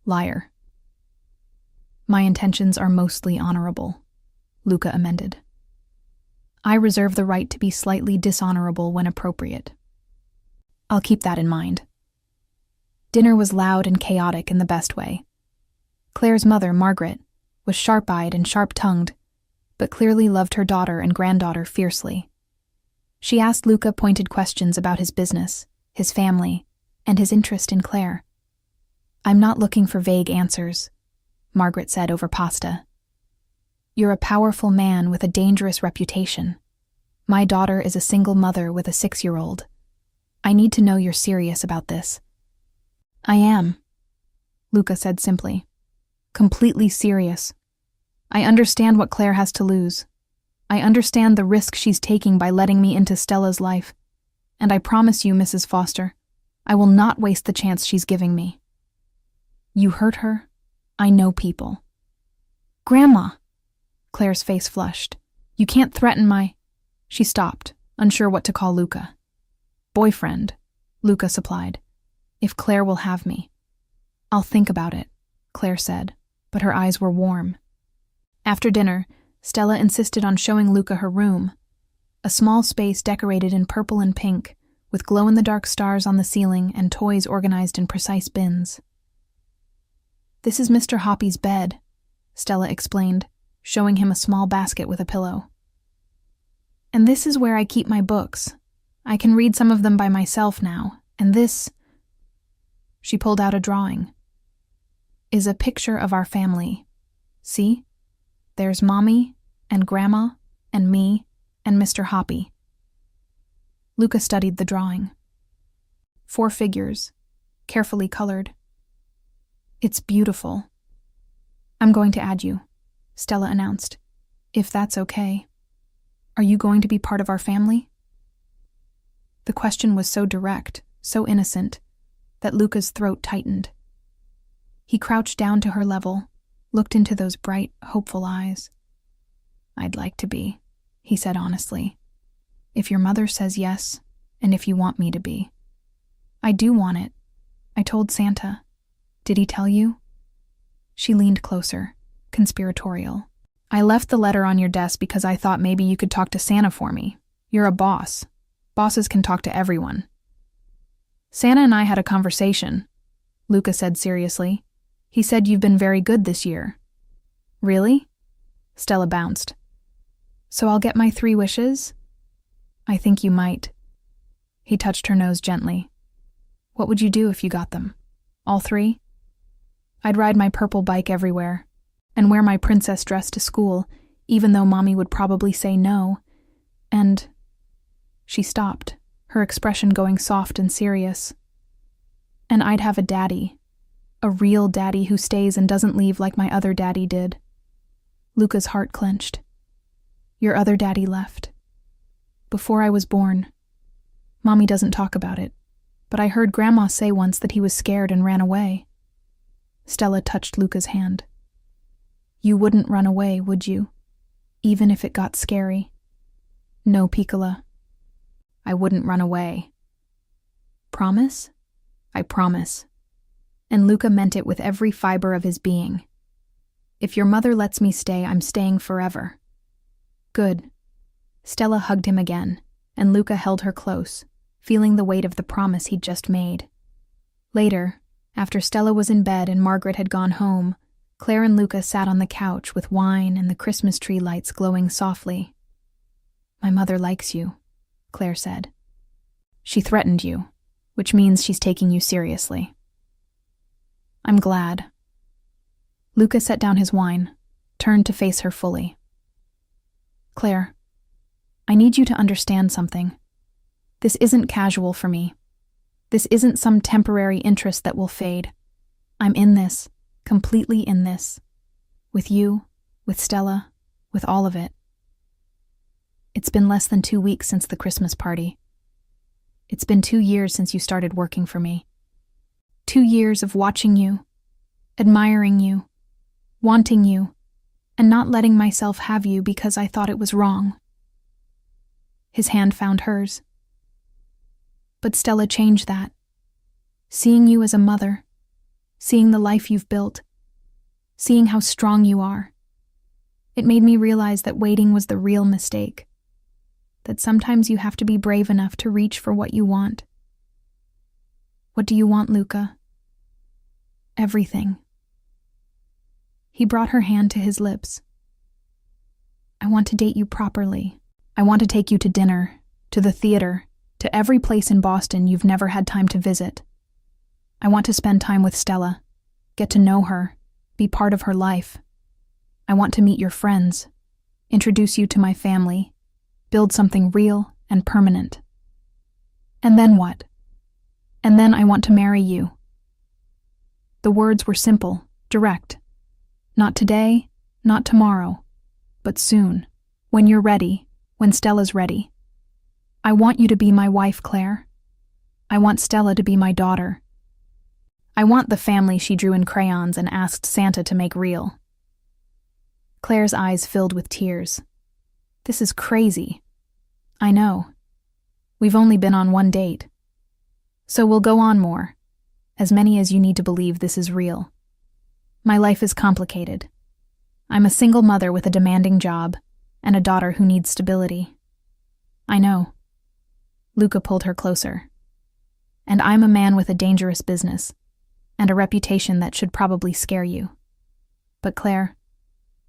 "Liar." "My intentions are mostly honorable," Luca amended. "I reserve the right to be slightly dishonorable when appropriate." "I'll keep that in mind." Dinner was loud and chaotic in the best way. Claire's mother, Margaret, was sharp-eyed and sharp-tongued, but clearly loved her daughter and granddaughter fiercely. She asked Luca pointed questions about his business, his family, and his interest in Claire. "I'm not looking for vague answers," Margaret said over pasta. "You're a powerful man with a dangerous reputation. My daughter is a single mother with a 6-year-old. I need to know you're serious about this." "I am," Luca said simply. "Completely serious. I understand what Claire has to lose. I understand the risk she's taking by letting me into Stella's life. And I promise you, Mrs. Foster, I will not waste the chance she's giving me." "You hurt her? I know people." "Grandma!" Claire's face flushed. "You can't threaten my—" She stopped, unsure what to call Luca. "Boyfriend," Luca supplied. "If Claire will have me." "I'll think about it," Claire said, but her eyes were warm. After dinner, Stella insisted on showing Luca her room, a small space decorated in purple and pink, with glow-in-the-dark stars on the ceiling and toys organized in precise bins. "This is Mr. Hoppy's bed," Stella explained, showing him a small basket with a pillow. "And this is where I keep my books. I can read some of them by myself now, and this—" She pulled out a drawing. "Is a picture of our family. See? There's Mommy, and Grandma, and me, and Mr. Hoppy." Luca studied the drawing. 4 figures, carefully colored. "It's beautiful." "I'm going to add you," Stella announced, "if that's okay. Are you going to be part of our family?" The question was so direct, so innocent, that Luca's throat tightened. He crouched down to her level, looked into those bright, hopeful eyes. "I'd like to be," he said honestly. "If your mother says yes, and if you want me to be." "I do want it. I told Santa. Did he tell you?" She leaned closer, conspiratorial. "I left the letter on your desk because I thought maybe you could talk to Santa for me. You're a boss. Bosses can talk to everyone." "Santa and I had a conversation," Luca said seriously. "He said you've been very good this year." "Really?" Stella bounced. "So I'll get my 3 wishes?" "I think you might." He touched her nose gently. "What would you do if you got them? All 3? "I'd ride my purple bike everywhere, and wear my princess dress to school, even though Mommy would probably say no. And—" She stopped, her expression going soft and serious. "And I'd have a daddy. A real daddy who stays and doesn't leave like my other daddy did." Luca's heart clenched. "Your other daddy left. Before I was born. Mommy doesn't talk about it, but I heard Grandma say once that he was scared and ran away." Stella touched Luca's hand. "You wouldn't run away, would you? Even if it got scary?" "No, Piccola. I wouldn't run away." "Promise?" "I promise." And Luca meant it with every fiber of his being. If your mother lets me stay, I'm staying forever." "Good." Stella hugged him again, and Luca held her close, feeling the weight of the promise he'd just made. Later, after Stella was in bed and Margaret had gone home, Claire and Luca sat on the couch with wine and the Christmas tree lights glowing softly. "My mother likes you," Claire said. "She threatened you, which means she's taking you seriously." "I'm glad." Luca set down his wine, turned to face her fully. "Claire, I need you to understand something. This isn't casual for me. This isn't some temporary interest that will fade. I'm in this, completely in this. With you, with Stella, with all of it. It's been less than 2 weeks since the Christmas party. It's been 2 years since you started working for me. 2 years of watching you, admiring you, wanting you, and not letting myself have you because I thought it was wrong." His hand found hers. "But Stella changed that. Seeing you as a mother, seeing the life you've built, seeing how strong you are, it made me realize that waiting was the real mistake. That sometimes you have to be brave enough to reach for what you want." "What do you want, Luca?" "Everything." He brought her hand to his lips. "I want to date you properly. I want to take you to dinner, to the theater, to every place in Boston you've never had time to visit. I want to spend time with Stella, get to know her, be part of her life. I want to meet your friends, introduce you to my family, build something real and permanent. And then what? And then I want to marry you." The words were simple, direct. Not today, not tomorrow, but soon, when you're ready, when Stella's ready. "I want you to be my wife, Claire. I want Stella to be my daughter. I want the family she drew in crayons and asked Santa to make real." Claire's eyes filled with tears. "This is crazy." "I know. We've only been on 1 date. So we'll go on more, as many as you need to believe this is real. My life is complicated. I'm a single mother with a demanding job, and a daughter who needs stability. I know." Luca pulled her closer. "And I'm a man with a dangerous business, and a reputation that should probably scare you. But Claire,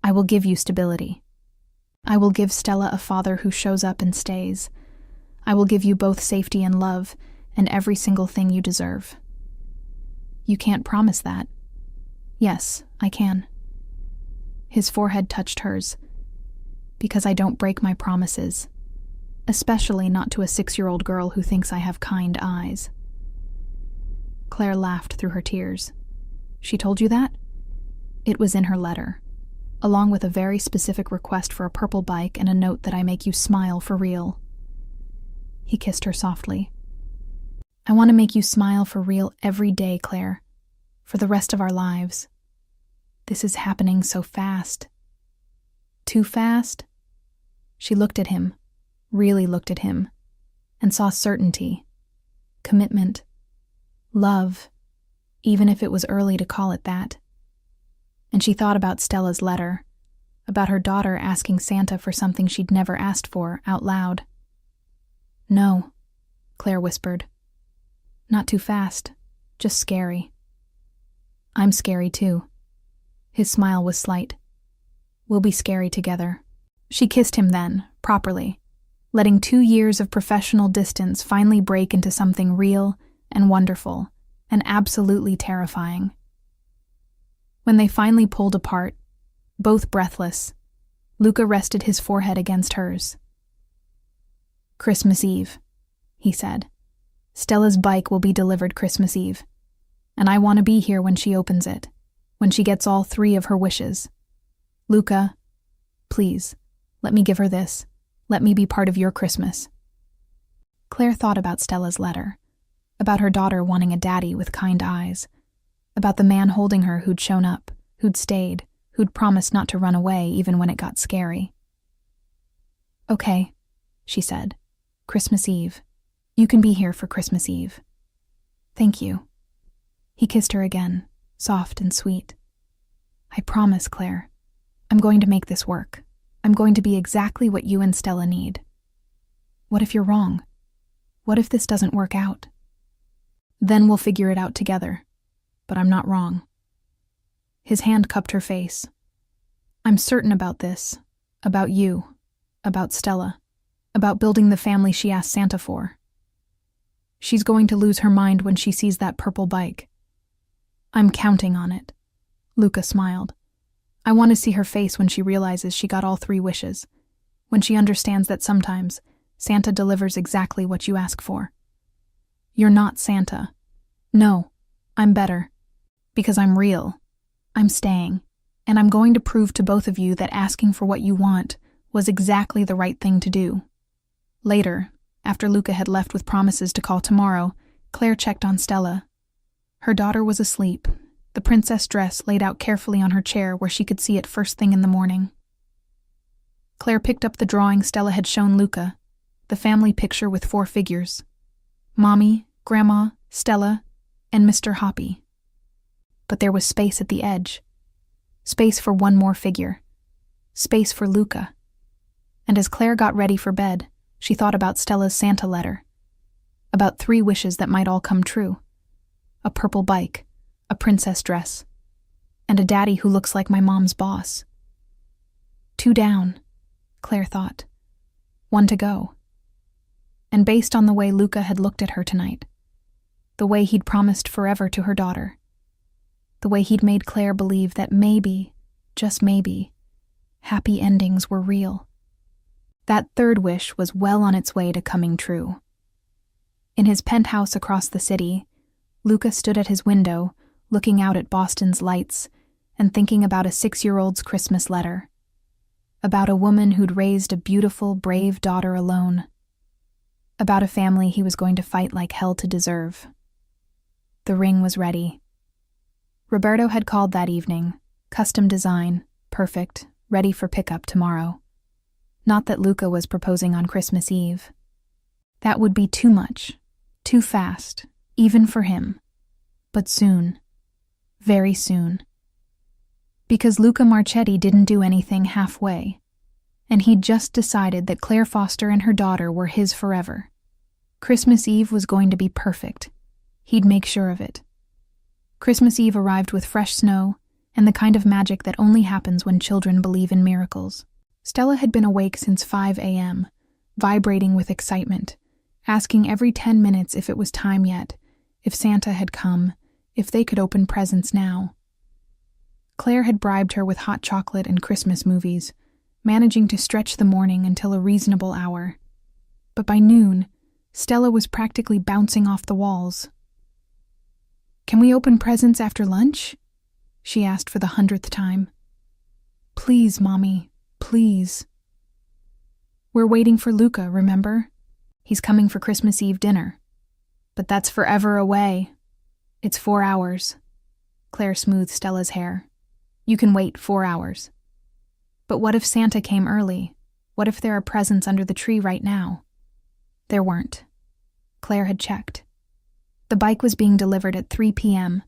I will give you stability. I will give Stella a father who shows up and stays. I will give you both safety and love, and every single thing you deserve." "You can't promise that." "Yes, I can." His forehead touched hers. "Because I don't break my promises, especially not to a 6-year-old girl who thinks I have kind eyes." Claire laughed through her tears. "She told you that?" "It was in her letter, along with a very specific request for a purple bike and a note that I make you smile for real." He kissed her softly. "I want to make you smile for real every day, Claire, for the rest of our lives. This is happening so fast." "Too fast?" She looked at him, really looked at him, and saw certainty, commitment, love, even if it was early to call it that. And she thought about Stella's letter, about her daughter asking Santa for something she'd never asked for out loud. "No," Claire whispered. "Not too fast, just scary." "I'm scary too." His smile was slight. "We'll be scary together." She kissed him then, properly, letting 2 years of professional distance finally break into something real and wonderful and absolutely terrifying. When they finally pulled apart, both breathless, Luca rested his forehead against hers. "Christmas Eve," he said. "Stella's bike will be delivered Christmas Eve, and I want to be here when she opens it, when she gets all 3 of her wishes. Luca, please, let me give her this. Let me be part of your Christmas." Claire thought about Stella's letter, about her daughter wanting a daddy with kind eyes, about the man holding her who'd shown up, who'd stayed, who'd promised not to run away even when it got scary. "Okay," she said. "Christmas Eve. You can be here for Christmas Eve." "Thank you." He kissed her again, soft and sweet. I promise, Claire. I'm going to make this work. I'm going to be exactly what you and Stella need. What if you're wrong? What if this doesn't work out? Then we'll figure it out together. But I'm not wrong. His hand cupped her face. I'm certain about this. About you. About Stella. About building the family she asked Santa for. She's going to lose her mind when she sees that purple bike. I'm counting on it. Luca smiled. I want to see her face when she realizes she got all 3 wishes. When she understands that sometimes Santa delivers exactly what you ask for. You're not Santa. No, I'm better. Because I'm real. I'm staying. And I'm going to prove to both of you that asking for what you want was exactly the right thing to do. Later, after Luca had left with promises to call tomorrow, Claire checked on Stella. Her daughter was asleep, the princess dress laid out carefully on her chair where she could see it first thing in the morning. Claire picked up the drawing Stella had shown Luca, the family picture with 4 figures. Mommy, Grandma, Stella, and Mr. Hoppy. But there was space at the edge. Space for one more figure. Space for Luca. And as Claire got ready for bed, she thought about Stella's Santa letter. About 3 wishes that might all come true. A purple bike, a princess dress, and a daddy who looks like my mom's boss. 2 down, Claire thought. 1 to go. And based on the way Luca had looked at her tonight, the way he'd promised forever to her daughter, the way he'd made Claire believe that maybe, just maybe, happy endings were real. That 3rd wish was well on its way to coming true. In his penthouse across the city, Luca stood at his window, looking out at Boston's lights and thinking about a 6-year-old's Christmas letter. About a woman who'd raised a beautiful, brave daughter alone. About a family he was going to fight like hell to deserve. The ring was ready. Roberto had called that evening, custom design, perfect, ready for pickup tomorrow. Not that Luca was proposing on Christmas Eve. That would be too much, too fast, even for him. But soon, very soon. Because Luca Marchetti didn't do anything halfway, and he'd just decided that Claire Foster and her daughter were his forever. Christmas Eve was going to be perfect. He'd make sure of it. Christmas Eve arrived with fresh snow and the kind of magic that only happens when children believe in miracles. Stella had been awake since 5 a.m., vibrating with excitement, asking every 10 minutes if it was time yet, if Santa had come, if they could open presents now. Claire had bribed her with hot chocolate and Christmas movies, managing to stretch the morning until a reasonable hour. But by noon, Stella was practically bouncing off the walls. "Can we open presents after lunch?" she asked for the 100th time. "Please, Mommy. Please." "We're waiting for Luca, remember? He's coming for Christmas Eve dinner." "But that's forever away." "It's 4 hours." Claire smoothed Stella's hair. "You can wait 4 hours." "But what if Santa came early? What if there are presents under the tree right now?" There weren't. Claire had checked. The bike was being delivered at 3 p.m.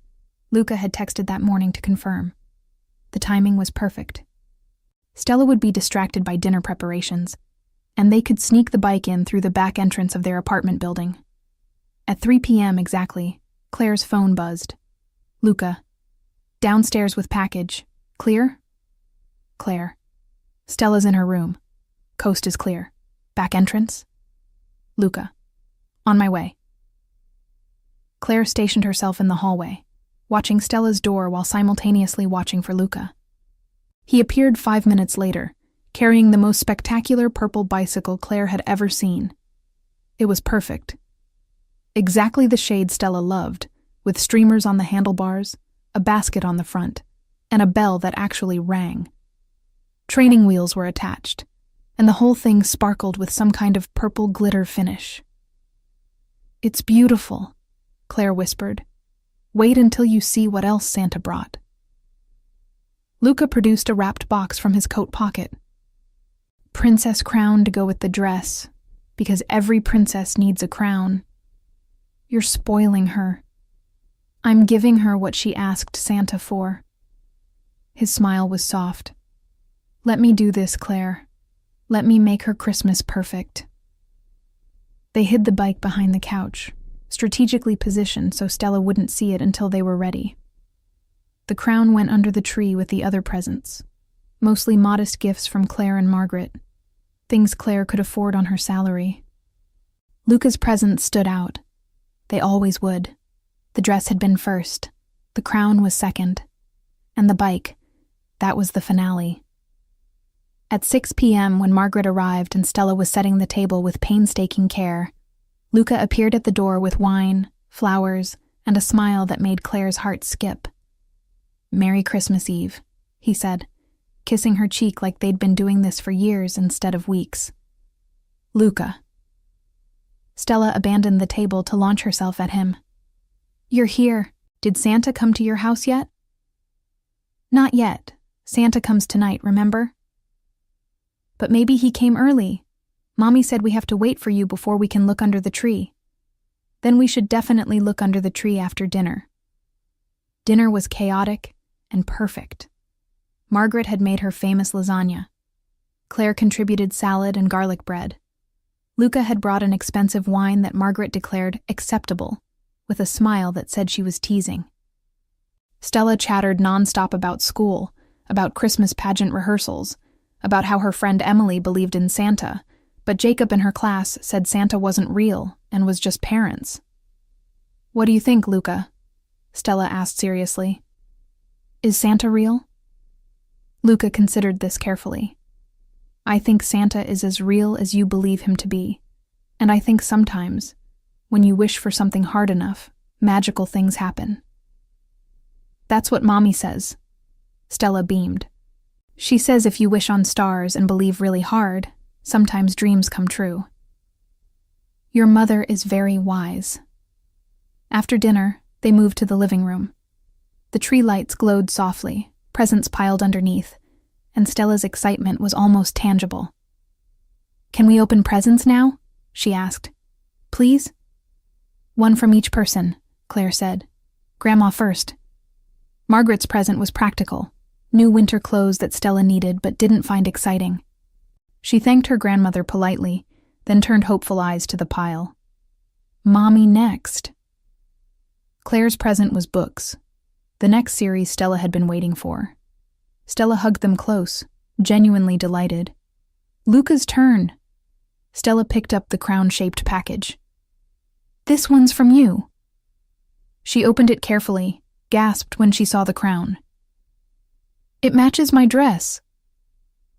Luca had texted that morning to confirm. The timing was perfect. Stella would be distracted by dinner preparations, and they could sneak the bike in through the back entrance of their apartment building. At 3 p.m. exactly, Claire's phone buzzed. "Luca. Downstairs with package. Clear?" "Claire. Stella's in her room. Coast is clear. Back entrance?" "Luca. On my way." Claire stationed herself in the hallway, watching Stella's door while simultaneously watching for Luca. He appeared 5 minutes later, carrying the most spectacular purple bicycle Claire had ever seen. It was perfect. Exactly the shade Stella loved, with streamers on the handlebars, a basket on the front, and a bell that actually rang. Training wheels were attached, and the whole thing sparkled with some kind of purple glitter finish. "It's beautiful," Claire whispered. "Wait until you see what else Santa brought." Luca produced a wrapped box from his coat pocket. "Princess crown to go with the dress, because every princess needs a crown." "You're spoiling her." "I'm giving her what she asked Santa for." His smile was soft. "Let me do this, Claire. Let me make her Christmas perfect." They hid the bike behind the couch, strategically positioned so Stella wouldn't see it until they were ready. The crown went under the tree with the other presents, mostly modest gifts from Claire and Margaret, things Claire could afford on her salary. Luca's presents stood out. They always would. The dress had been first, the crown was second, and the bike, that was the finale. At 6 p.m., when Margaret arrived and Stella was setting the table with painstaking care, Luca appeared at the door with wine, flowers, and a smile that made Claire's heart skip. "Merry Christmas Eve," he said, kissing her cheek like they'd been doing this for years instead of weeks. "Luca." Stella abandoned the table to launch herself at him. "You're here. Did Santa come to your house yet?" "Not yet. Santa comes tonight, remember?" "But maybe he came early. Mommy said we have to wait for you before we can look under the tree. Then we should definitely look under the tree after dinner." Dinner was chaotic and perfect. Margaret had made her famous lasagna. Claire contributed salad and garlic bread. Luca had brought an expensive wine that Margaret declared acceptable, with a smile that said she was teasing. Stella chattered nonstop about school, about Christmas pageant rehearsals, about how her friend Emily believed in Santa, but Jacob in her class said Santa wasn't real and was just parents. "What do you think, Luca?" Stella asked seriously. "Is Santa real?" Luca considered this carefully. "I think Santa is as real as you believe him to be, and I think sometimes, when you wish for something hard enough, magical things happen." "That's what Mommy says." Stella beamed. "She says if you wish on stars and believe really hard, sometimes dreams come true." "Your mother is very wise." After dinner, they moved to the living room. The tree lights glowed softly, presents piled underneath, and Stella's excitement was almost tangible. "Can we open presents now?" she asked. "Please?" "One from each person," Claire said. "Grandma first." Margaret's present was practical, new winter clothes that Stella needed but didn't find exciting. She thanked her grandmother politely, then turned hopeful eyes to the pile. "Mommy next." Claire's present was books, the next series Stella had been waiting for. Stella hugged them close, genuinely delighted. "Luca's turn." Stella picked up the crown-shaped package. "This one's from you." She opened it carefully, gasped when she saw the crown. "It matches my dress."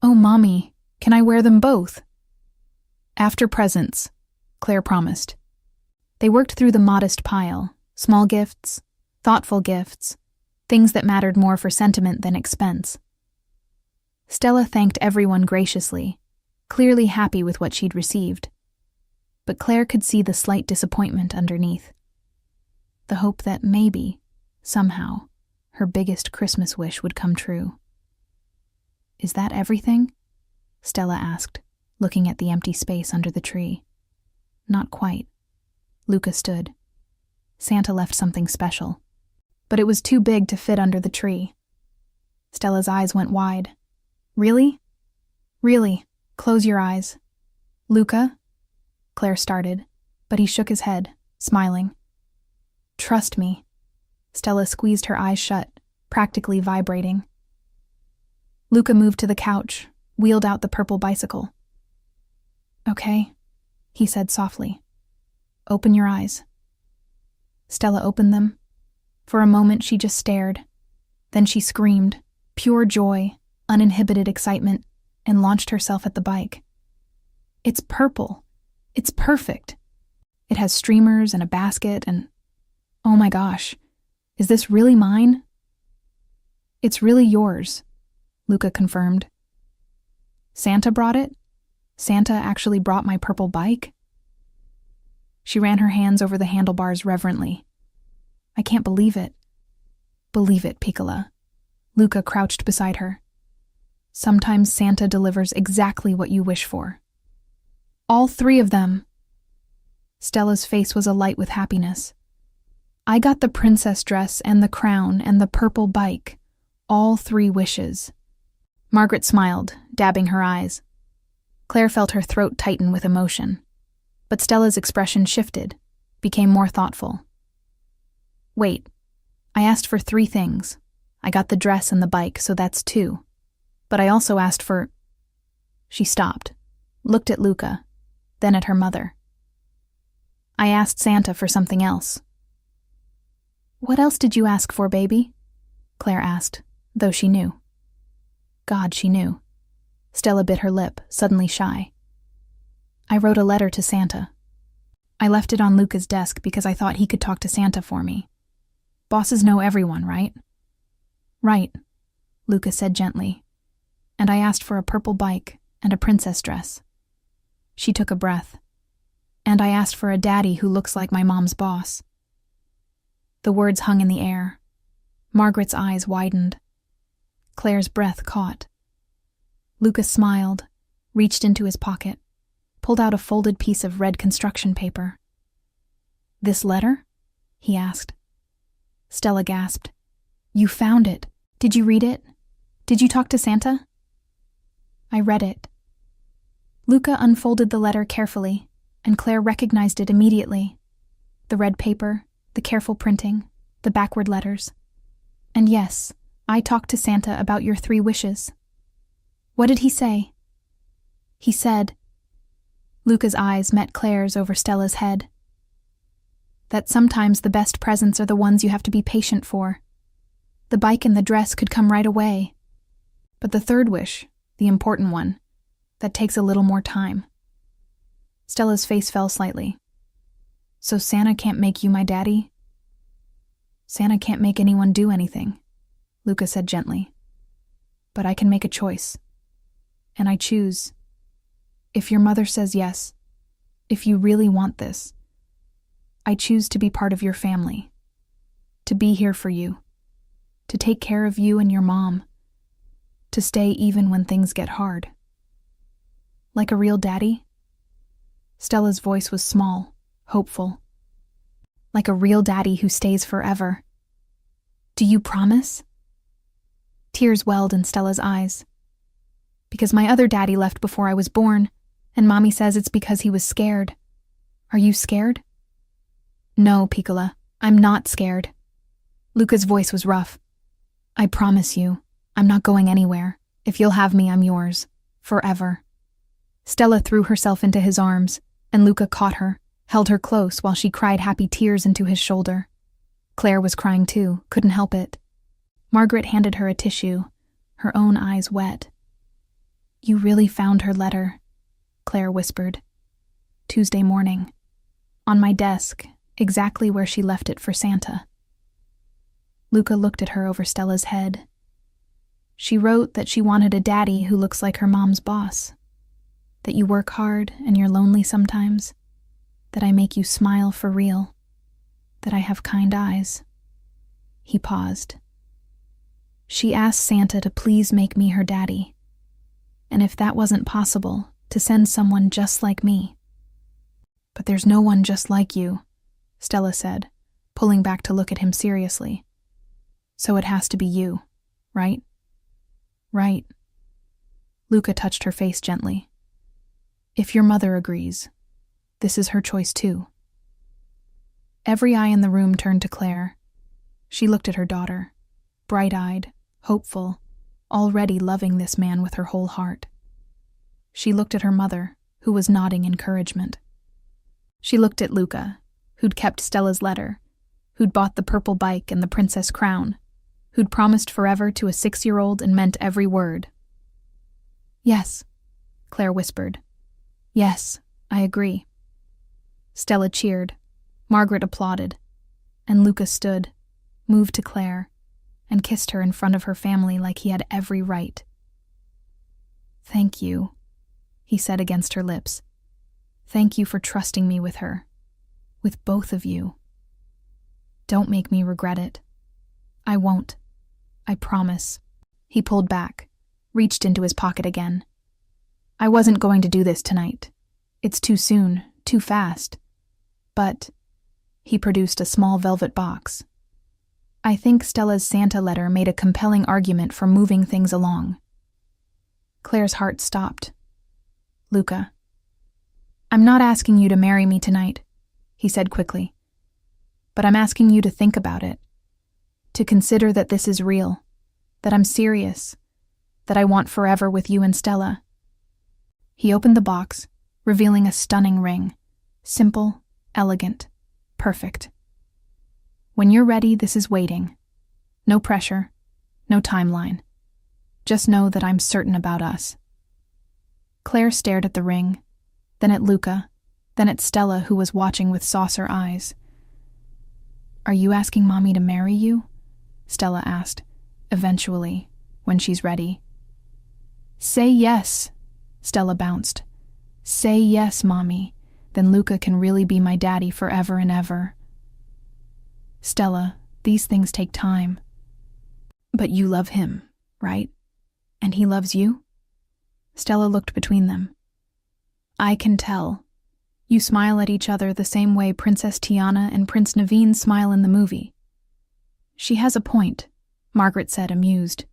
"Oh, Mommy, can I wear them both?" "After presents," Claire promised. They worked through the modest pile, small gifts, thoughtful gifts, things that mattered more for sentiment than expense. Stella thanked everyone graciously, clearly happy with what she'd received. But Claire could see the slight disappointment underneath. The hope that maybe, somehow, her biggest Christmas wish would come true. "Is that everything?" Stella asked, looking at the empty space under the tree. "Not quite." Luca stood. "Santa left something special. But it was too big to fit under the tree." Stella's eyes went wide. "Really?" "Really. Close your eyes." "Luca?" Claire started, but he shook his head, smiling. "Trust me." Stella squeezed her eyes shut, practically vibrating. Luca moved to the couch, wheeled out the purple bicycle. "Okay," he said softly. "Open your eyes." Stella opened them. For a moment she just stared. Then she screamed, pure joy, uninhibited excitement, and launched herself at the bike. "It's purple. It's perfect. It has streamers and a basket and... Oh my gosh, is this really mine?" "It's really yours," Luca confirmed. "Santa brought it? Santa actually brought my purple bike?" She ran her hands over the handlebars reverently. "I can't believe it." "Believe it, Piccola." Luca crouched beside her. "Sometimes Santa delivers exactly what you wish for." "All 3 of them." Stella's face was alight with happiness. "I got the princess dress and the crown and the purple bike, All 3 wishes. Margaret smiled, dabbing her eyes. Claire felt her throat tighten with emotion. But Stella's expression shifted, became more thoughtful. Wait, I asked for 3 things. I got the dress and the bike, so that's 2. But I also asked for... She stopped, looked at Luca, then at her mother. I asked Santa for something else. What else did you ask for, baby? Claire asked, though she knew. God, she knew. Stella bit her lip, suddenly shy. I wrote a letter to Santa. I left it on Luca's desk because I thought he could talk to Santa for me. Bosses know everyone, right? Right, Luca said gently. And I asked for a purple bike and a princess dress. She took a breath. And I asked for a daddy who looks like my mom's boss. The words hung in the air. Margaret's eyes widened. Claire's breath caught. Lucas smiled, reached into his pocket, pulled out a folded piece of red construction paper. This letter? He asked. Stella gasped. You found it. Did you read it? Did you talk to Santa? I read it. Luca unfolded the letter carefully, and Claire recognized it immediately. The red paper, the careful printing, the backward letters. And yes, I talked to Santa about your 3 wishes. What did he say? He said, Luca's eyes met Claire's over Stella's head, that sometimes the best presents are the ones you have to be patient for. The bike and the dress could come right away. But the 3rd wish, the important one, that takes a little more time. Stella's face fell slightly. So Santa can't make you my daddy? Santa can't make anyone do anything, Luca said gently. But I can make a choice. And I choose. If your mother says yes, if you really want this, I choose to be part of your family, to be here for you, to take care of you and your mom, to stay even when things get hard. Like a real daddy? Stella's voice was small, hopeful. Like a real daddy who stays forever. Do you promise? Tears welled in Stella's eyes. Because my other daddy left before I was born, and Mommy says it's because he was scared. Are you scared? No, Piccola, I'm not scared. Luca's voice was rough. I promise you, I'm not going anywhere. If you'll have me, I'm yours. Forever. Stella threw herself into his arms, and Luca caught her, held her close while she cried happy tears into his shoulder. Claire was crying too, couldn't help it. Margaret handed her a tissue, her own eyes wet. You really found her letter, Claire whispered. Tuesday morning. On my desk, exactly where she left it for Santa. Luca looked at her over Stella's head. She wrote that she wanted a daddy who looks like her mom's boss. That you work hard and you're lonely sometimes. That I make you smile for real. That I have kind eyes. He paused. She asked Santa to please make me her daddy. And if that wasn't possible, to send someone just like me. But there's no one just like you, Stella said, pulling back to look at him seriously. So it has to be you, right? Right. Luca touched her face gently. If your mother agrees, this is her choice too. Every eye in the room turned to Claire. She looked at her daughter, bright-eyed, hopeful, already loving this man with her whole heart. She looked at her mother, who was nodding encouragement. She looked at Luca, who'd kept Stella's letter, who'd bought the purple bike and the princess crown, who'd promised forever to a 6-year-old and meant every word. Yes, Claire whispered. Yes, I agree. Stella cheered, Margaret applauded, and Luca stood, moved to Claire, and kissed her in front of her family like he had every right. Thank you, he said against her lips. Thank you for trusting me with her, with both of you. Don't make me regret it. I won't. I promise. He pulled back, reached into his pocket again. I wasn't going to do this tonight. It's too soon, too fast. But he produced a small velvet box. I think Stella's Santa letter made a compelling argument for moving things along. Claire's heart stopped. Luca. I'm not asking you to marry me tonight, he said quickly. But I'm asking you to think about it. To consider that this is real, that I'm serious, that I want forever with you and Stella. He opened the box, revealing a stunning ring. Simple, elegant, perfect. When you're ready, this is waiting. No pressure, no timeline. Just know that I'm certain about us. Claire stared at the ring, then at Luca, then at Stella, who was watching with saucer eyes. Are you asking Mommy to marry you? Stella asked, eventually, when she's ready. Say yes, Stella bounced. Say yes, Mommy, then Luca can really be my daddy forever and ever. Stella, these things take time. But you love him, right? And he loves you? Stella looked between them. I can tell. You smile at each other the same way Princess Tiana and Prince Naveen smile in the movie. She has a point, Margaret said, amused.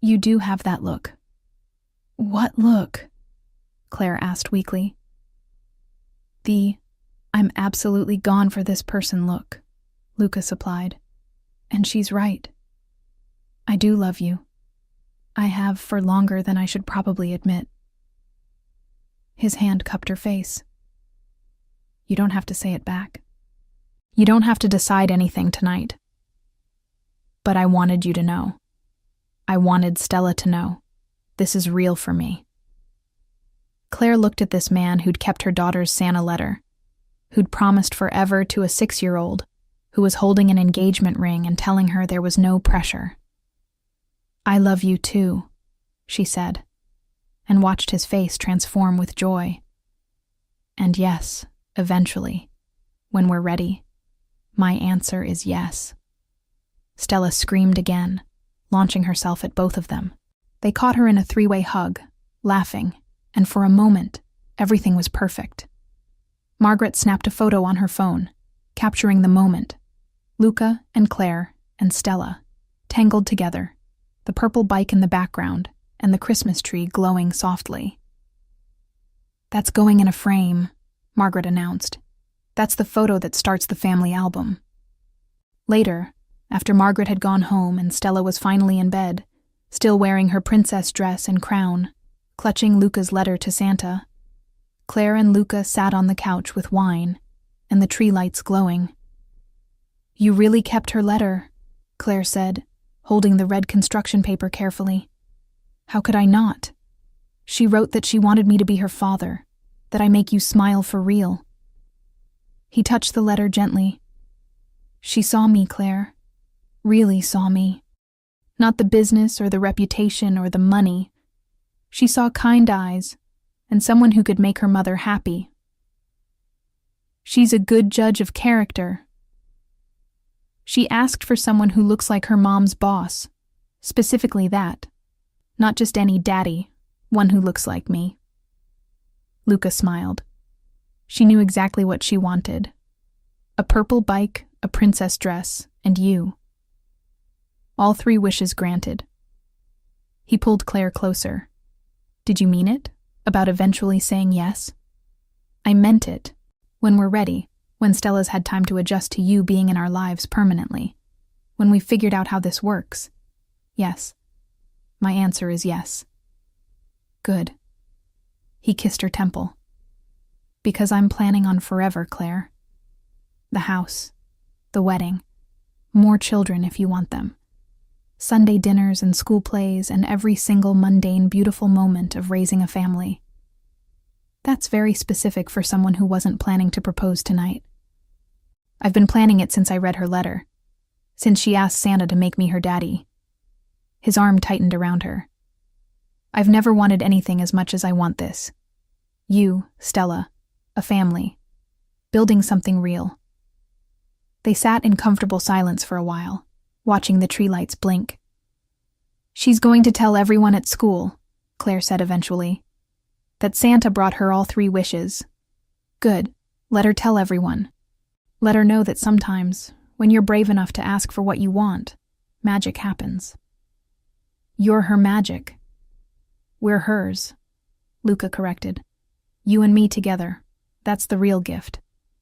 You do have that look. What look? Claire asked weakly. The I'm absolutely gone for this person look, Luca supplied. And she's right. I do love you. I have for longer than I should probably admit. His hand cupped her face. You don't have to say it back. You don't have to decide anything tonight. But I wanted you to know. I wanted Stella to know. This is real for me. Claire looked at this man who'd kept her daughter's Santa letter, who'd promised forever to a 6-year-old, who was holding an engagement ring and telling her there was no pressure. I love you too, she said, and watched his face transform with joy. And yes, eventually, when we're ready, my answer is yes. Stella screamed again, launching herself at both of them. They caught her in a 3-way hug, laughing, and for a moment, everything was perfect. Margaret snapped a photo on her phone, capturing the moment. Luca and Claire and Stella, tangled together, the purple bike in the background and the Christmas tree glowing softly. That's going in a frame, Margaret announced. That's the photo that starts the family album. Later, after Margaret had gone home and Stella was finally in bed, still wearing her princess dress and crown, clutching Luca's letter to Santa, Claire and Luca sat on the couch with wine and the tree lights glowing. You really kept her letter, Claire said, holding the red construction paper carefully. How could I not? She wrote that she wanted me to be her father, that I make you smile for real. He touched the letter gently. She saw me, Claire. Really saw me. Not the business or the reputation or the money. She saw kind eyes and someone who could make her mother happy. She's a good judge of character. She asked for someone who looks like her mom's boss, specifically that. Not just any daddy, one who looks like me. Luca smiled. She knew exactly what she wanted. A purple bike, a princess dress, and you. All 3 wishes granted. He pulled Claire closer. Did you mean it? About eventually saying yes? I meant it. When we're ready. When Stella's had time to adjust to you being in our lives permanently. When we've figured out how this works. Yes. My answer is yes. Good. He kissed her temple. Because I'm planning on forever, Claire. The house. The wedding. More children if you want them. Sunday dinners and school plays and every single mundane, beautiful moment of raising a family. That's very specific for someone who wasn't planning to propose tonight. I've been planning it since I read her letter, since she asked Santa to make me her daddy. His arm tightened around her. I've never wanted anything as much as I want this. You, Stella, a family, building something real. They sat in comfortable silence for a while, watching the tree lights blink. She's going to tell everyone at school, Claire said eventually, that Santa brought her all 3 wishes. Good, let her tell everyone. Let her know that sometimes, when you're brave enough to ask for what you want, magic happens. You're her magic. We're hers, Luca corrected. You and me together. That's the real gift.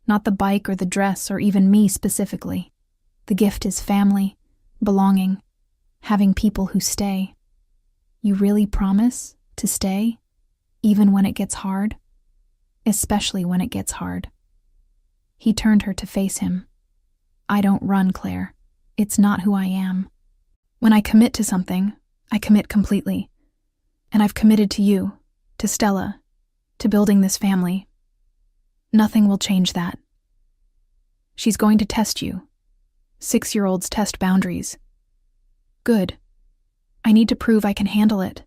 Not the bike or the dress or even me specifically. The gift is family, belonging, having people who stay. You really promise to stay, even when it gets hard? Especially when it gets hard. He turned her to face him. I don't run, Claire. It's not who I am. When I commit to something, I commit completely. And I've committed to you, to Stella, to building this family. Nothing will change that. She's going to test you. 6-year-olds test boundaries. Good. I need to prove I can handle it.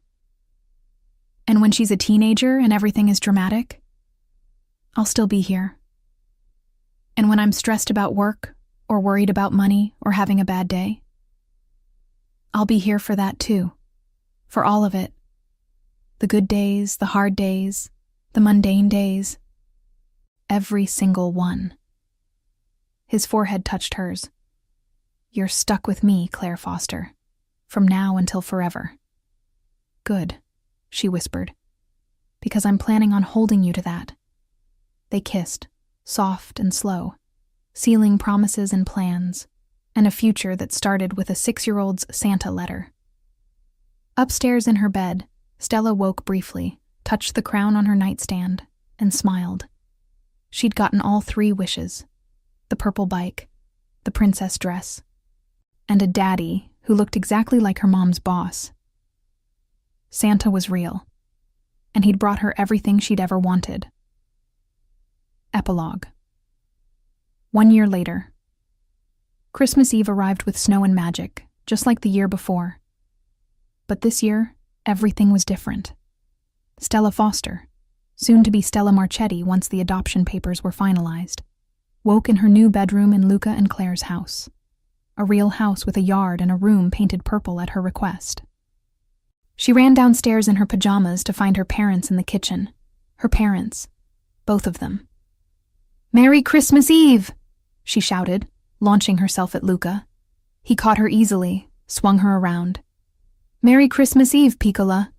And when she's a teenager and everything is dramatic, I'll still be here. And when I'm stressed about work, or worried about money, or having a bad day, I'll be here for that too. For all of it. The good days, the hard days, the mundane days. Every single one. His forehead touched hers. You're stuck with me, Claire Foster. From now until forever. Good, she whispered. Because I'm planning on holding you to that. They kissed, soft and slow, sealing promises and plans, and a future that started with a 6-year-old's Santa letter. Upstairs in her bed, Stella woke briefly, touched the crown on her nightstand, and smiled. She'd gotten all 3 wishes. The purple bike, the princess dress, and a daddy who looked exactly like her mom's boss. Santa was real, and he'd brought her everything she'd ever wanted. Epilogue. 1 year later. Christmas Eve arrived with snow and magic, just like the year before. But this year, everything was different. Stella Foster, soon to be Stella Marchetti once the adoption papers were finalized, woke in her new bedroom in Luca and Claire's house. A real house with a yard and a room painted purple at her request. She ran downstairs in her pajamas to find her parents in the kitchen. Her parents. Both of them. "Merry Christmas Eve!" she shouted, launching herself at Luca. He caught her easily, swung her around. "Merry Christmas Eve, Piccola.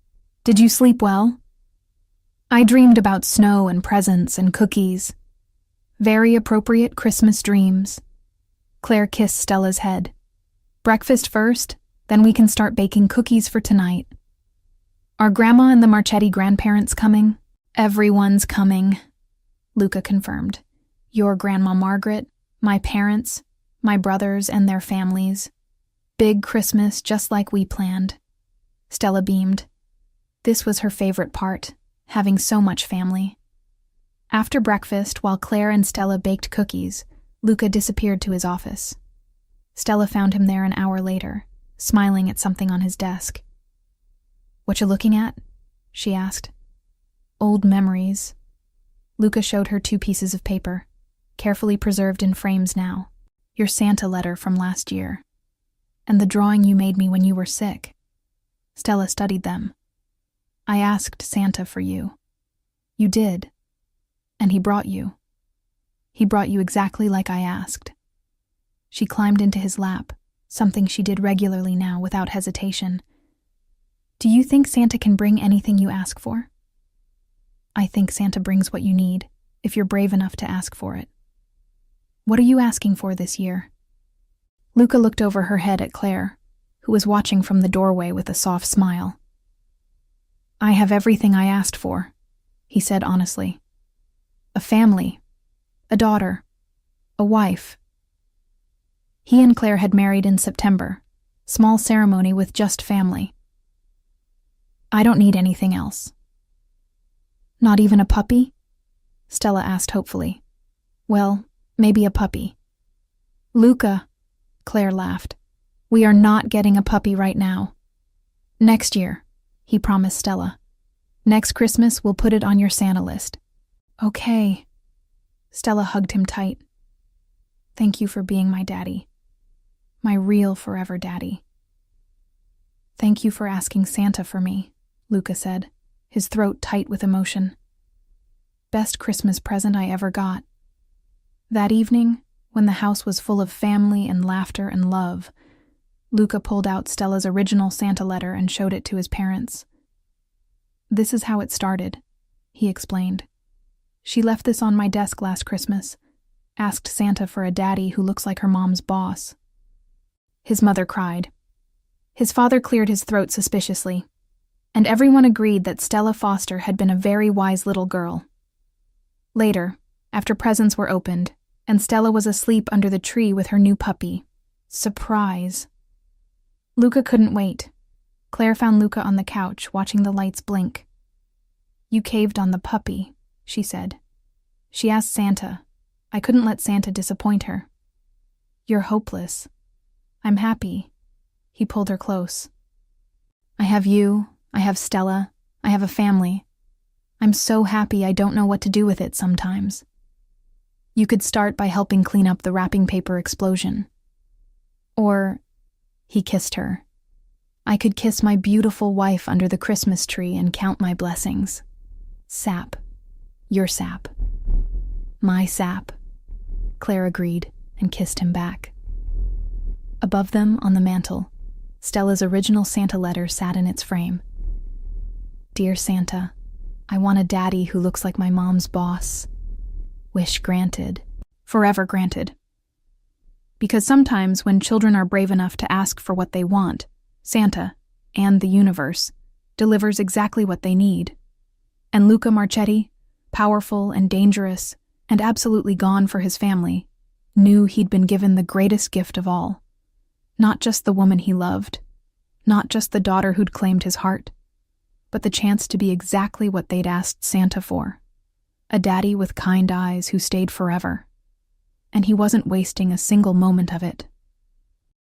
Did you sleep well?" "I dreamed about snow and presents and cookies. Very appropriate Christmas dreams." Claire kissed Stella's head. "Breakfast first, then we can start baking cookies for tonight." "Are Grandma and the Marchetti grandparents coming?" "Everyone's coming," Luca confirmed. "Your Grandma Margaret, my parents, my brothers and their families. Big Christmas just like we planned." Stella beamed. This was her favorite part, having so much family. After breakfast, while Claire and Stella baked cookies, Luca disappeared to his office. Stella found him there an hour later, smiling at something on his desk. "What you looking at?" she asked. "Old memories." Luca showed her 2 pieces of paper, carefully preserved in frames now. "Your Santa letter from last year. And the drawing you made me when you were sick." Stella studied them. "I asked Santa for you. You did. And he brought you. He brought you exactly like I asked." She climbed into his lap, something she did regularly now without hesitation. "Do you think Santa can bring anything you ask for?" "I think Santa brings what you need, if you're brave enough to ask for it." "What are you asking for this year?" Luca looked over her head at Claire, who was watching from the doorway with a soft smile. "I have everything I asked for," he said honestly. "A family. A daughter. A wife." He and Claire had married in September, small ceremony with just family. "I don't need anything else." "Not even a puppy?" Stella asked hopefully. "Well, maybe a puppy." "Luca," Claire laughed. "We are not getting a puppy right now. Next year," he promised Stella. "Next Christmas we'll put it on your Santa list." "Okay." Stella hugged him tight. "Thank you for being my daddy. My real forever daddy." "Thank you for asking Santa for me," Luca said, his throat tight with emotion. "Best Christmas present I ever got." That evening, When the house was full of family and laughter and love, Luca pulled out Stella's original Santa letter and showed it to his parents. "This is how it started," he explained. "She left this on my desk last Christmas. Asked Santa for a daddy who looks like her mom's boss." His mother cried. His father cleared his throat suspiciously, and everyone agreed that Stella Foster had been a very wise little girl. Later, after presents were opened, and Stella was asleep under the tree with her new puppy. Surprise! Luca couldn't wait. Claire found Luca on the couch, watching the lights blink. "You caved on the puppy," she said. "She asked Santa. I couldn't let Santa disappoint her." "You're hopeless." "I'm happy." He pulled her close. "I have you, I have Stella, I have a family. I'm so happy I don't know what to do with it sometimes. You could start by helping clean up the wrapping paper explosion. Or," he kissed her, "I could kiss my beautiful wife under the Christmas tree and count my blessings. Sap. Your sap. My sap." Claire agreed and kissed him back. Above them, on the mantel, Stella's original Santa letter sat in its frame. "Dear Santa, I want a daddy who looks like my mom's boss. Wish granted. Forever granted." Because sometimes when children are brave enough to ask for what they want, Santa, and the universe, delivers exactly what they need. And Luca Marchetti, powerful and dangerous, and absolutely gone for his family, knew he'd been given the greatest gift of all. Not just the woman he loved, not just the daughter who'd claimed his heart, but the chance to be exactly what they'd asked Santa for. A daddy with kind eyes who stayed forever. And he wasn't wasting a single moment of it.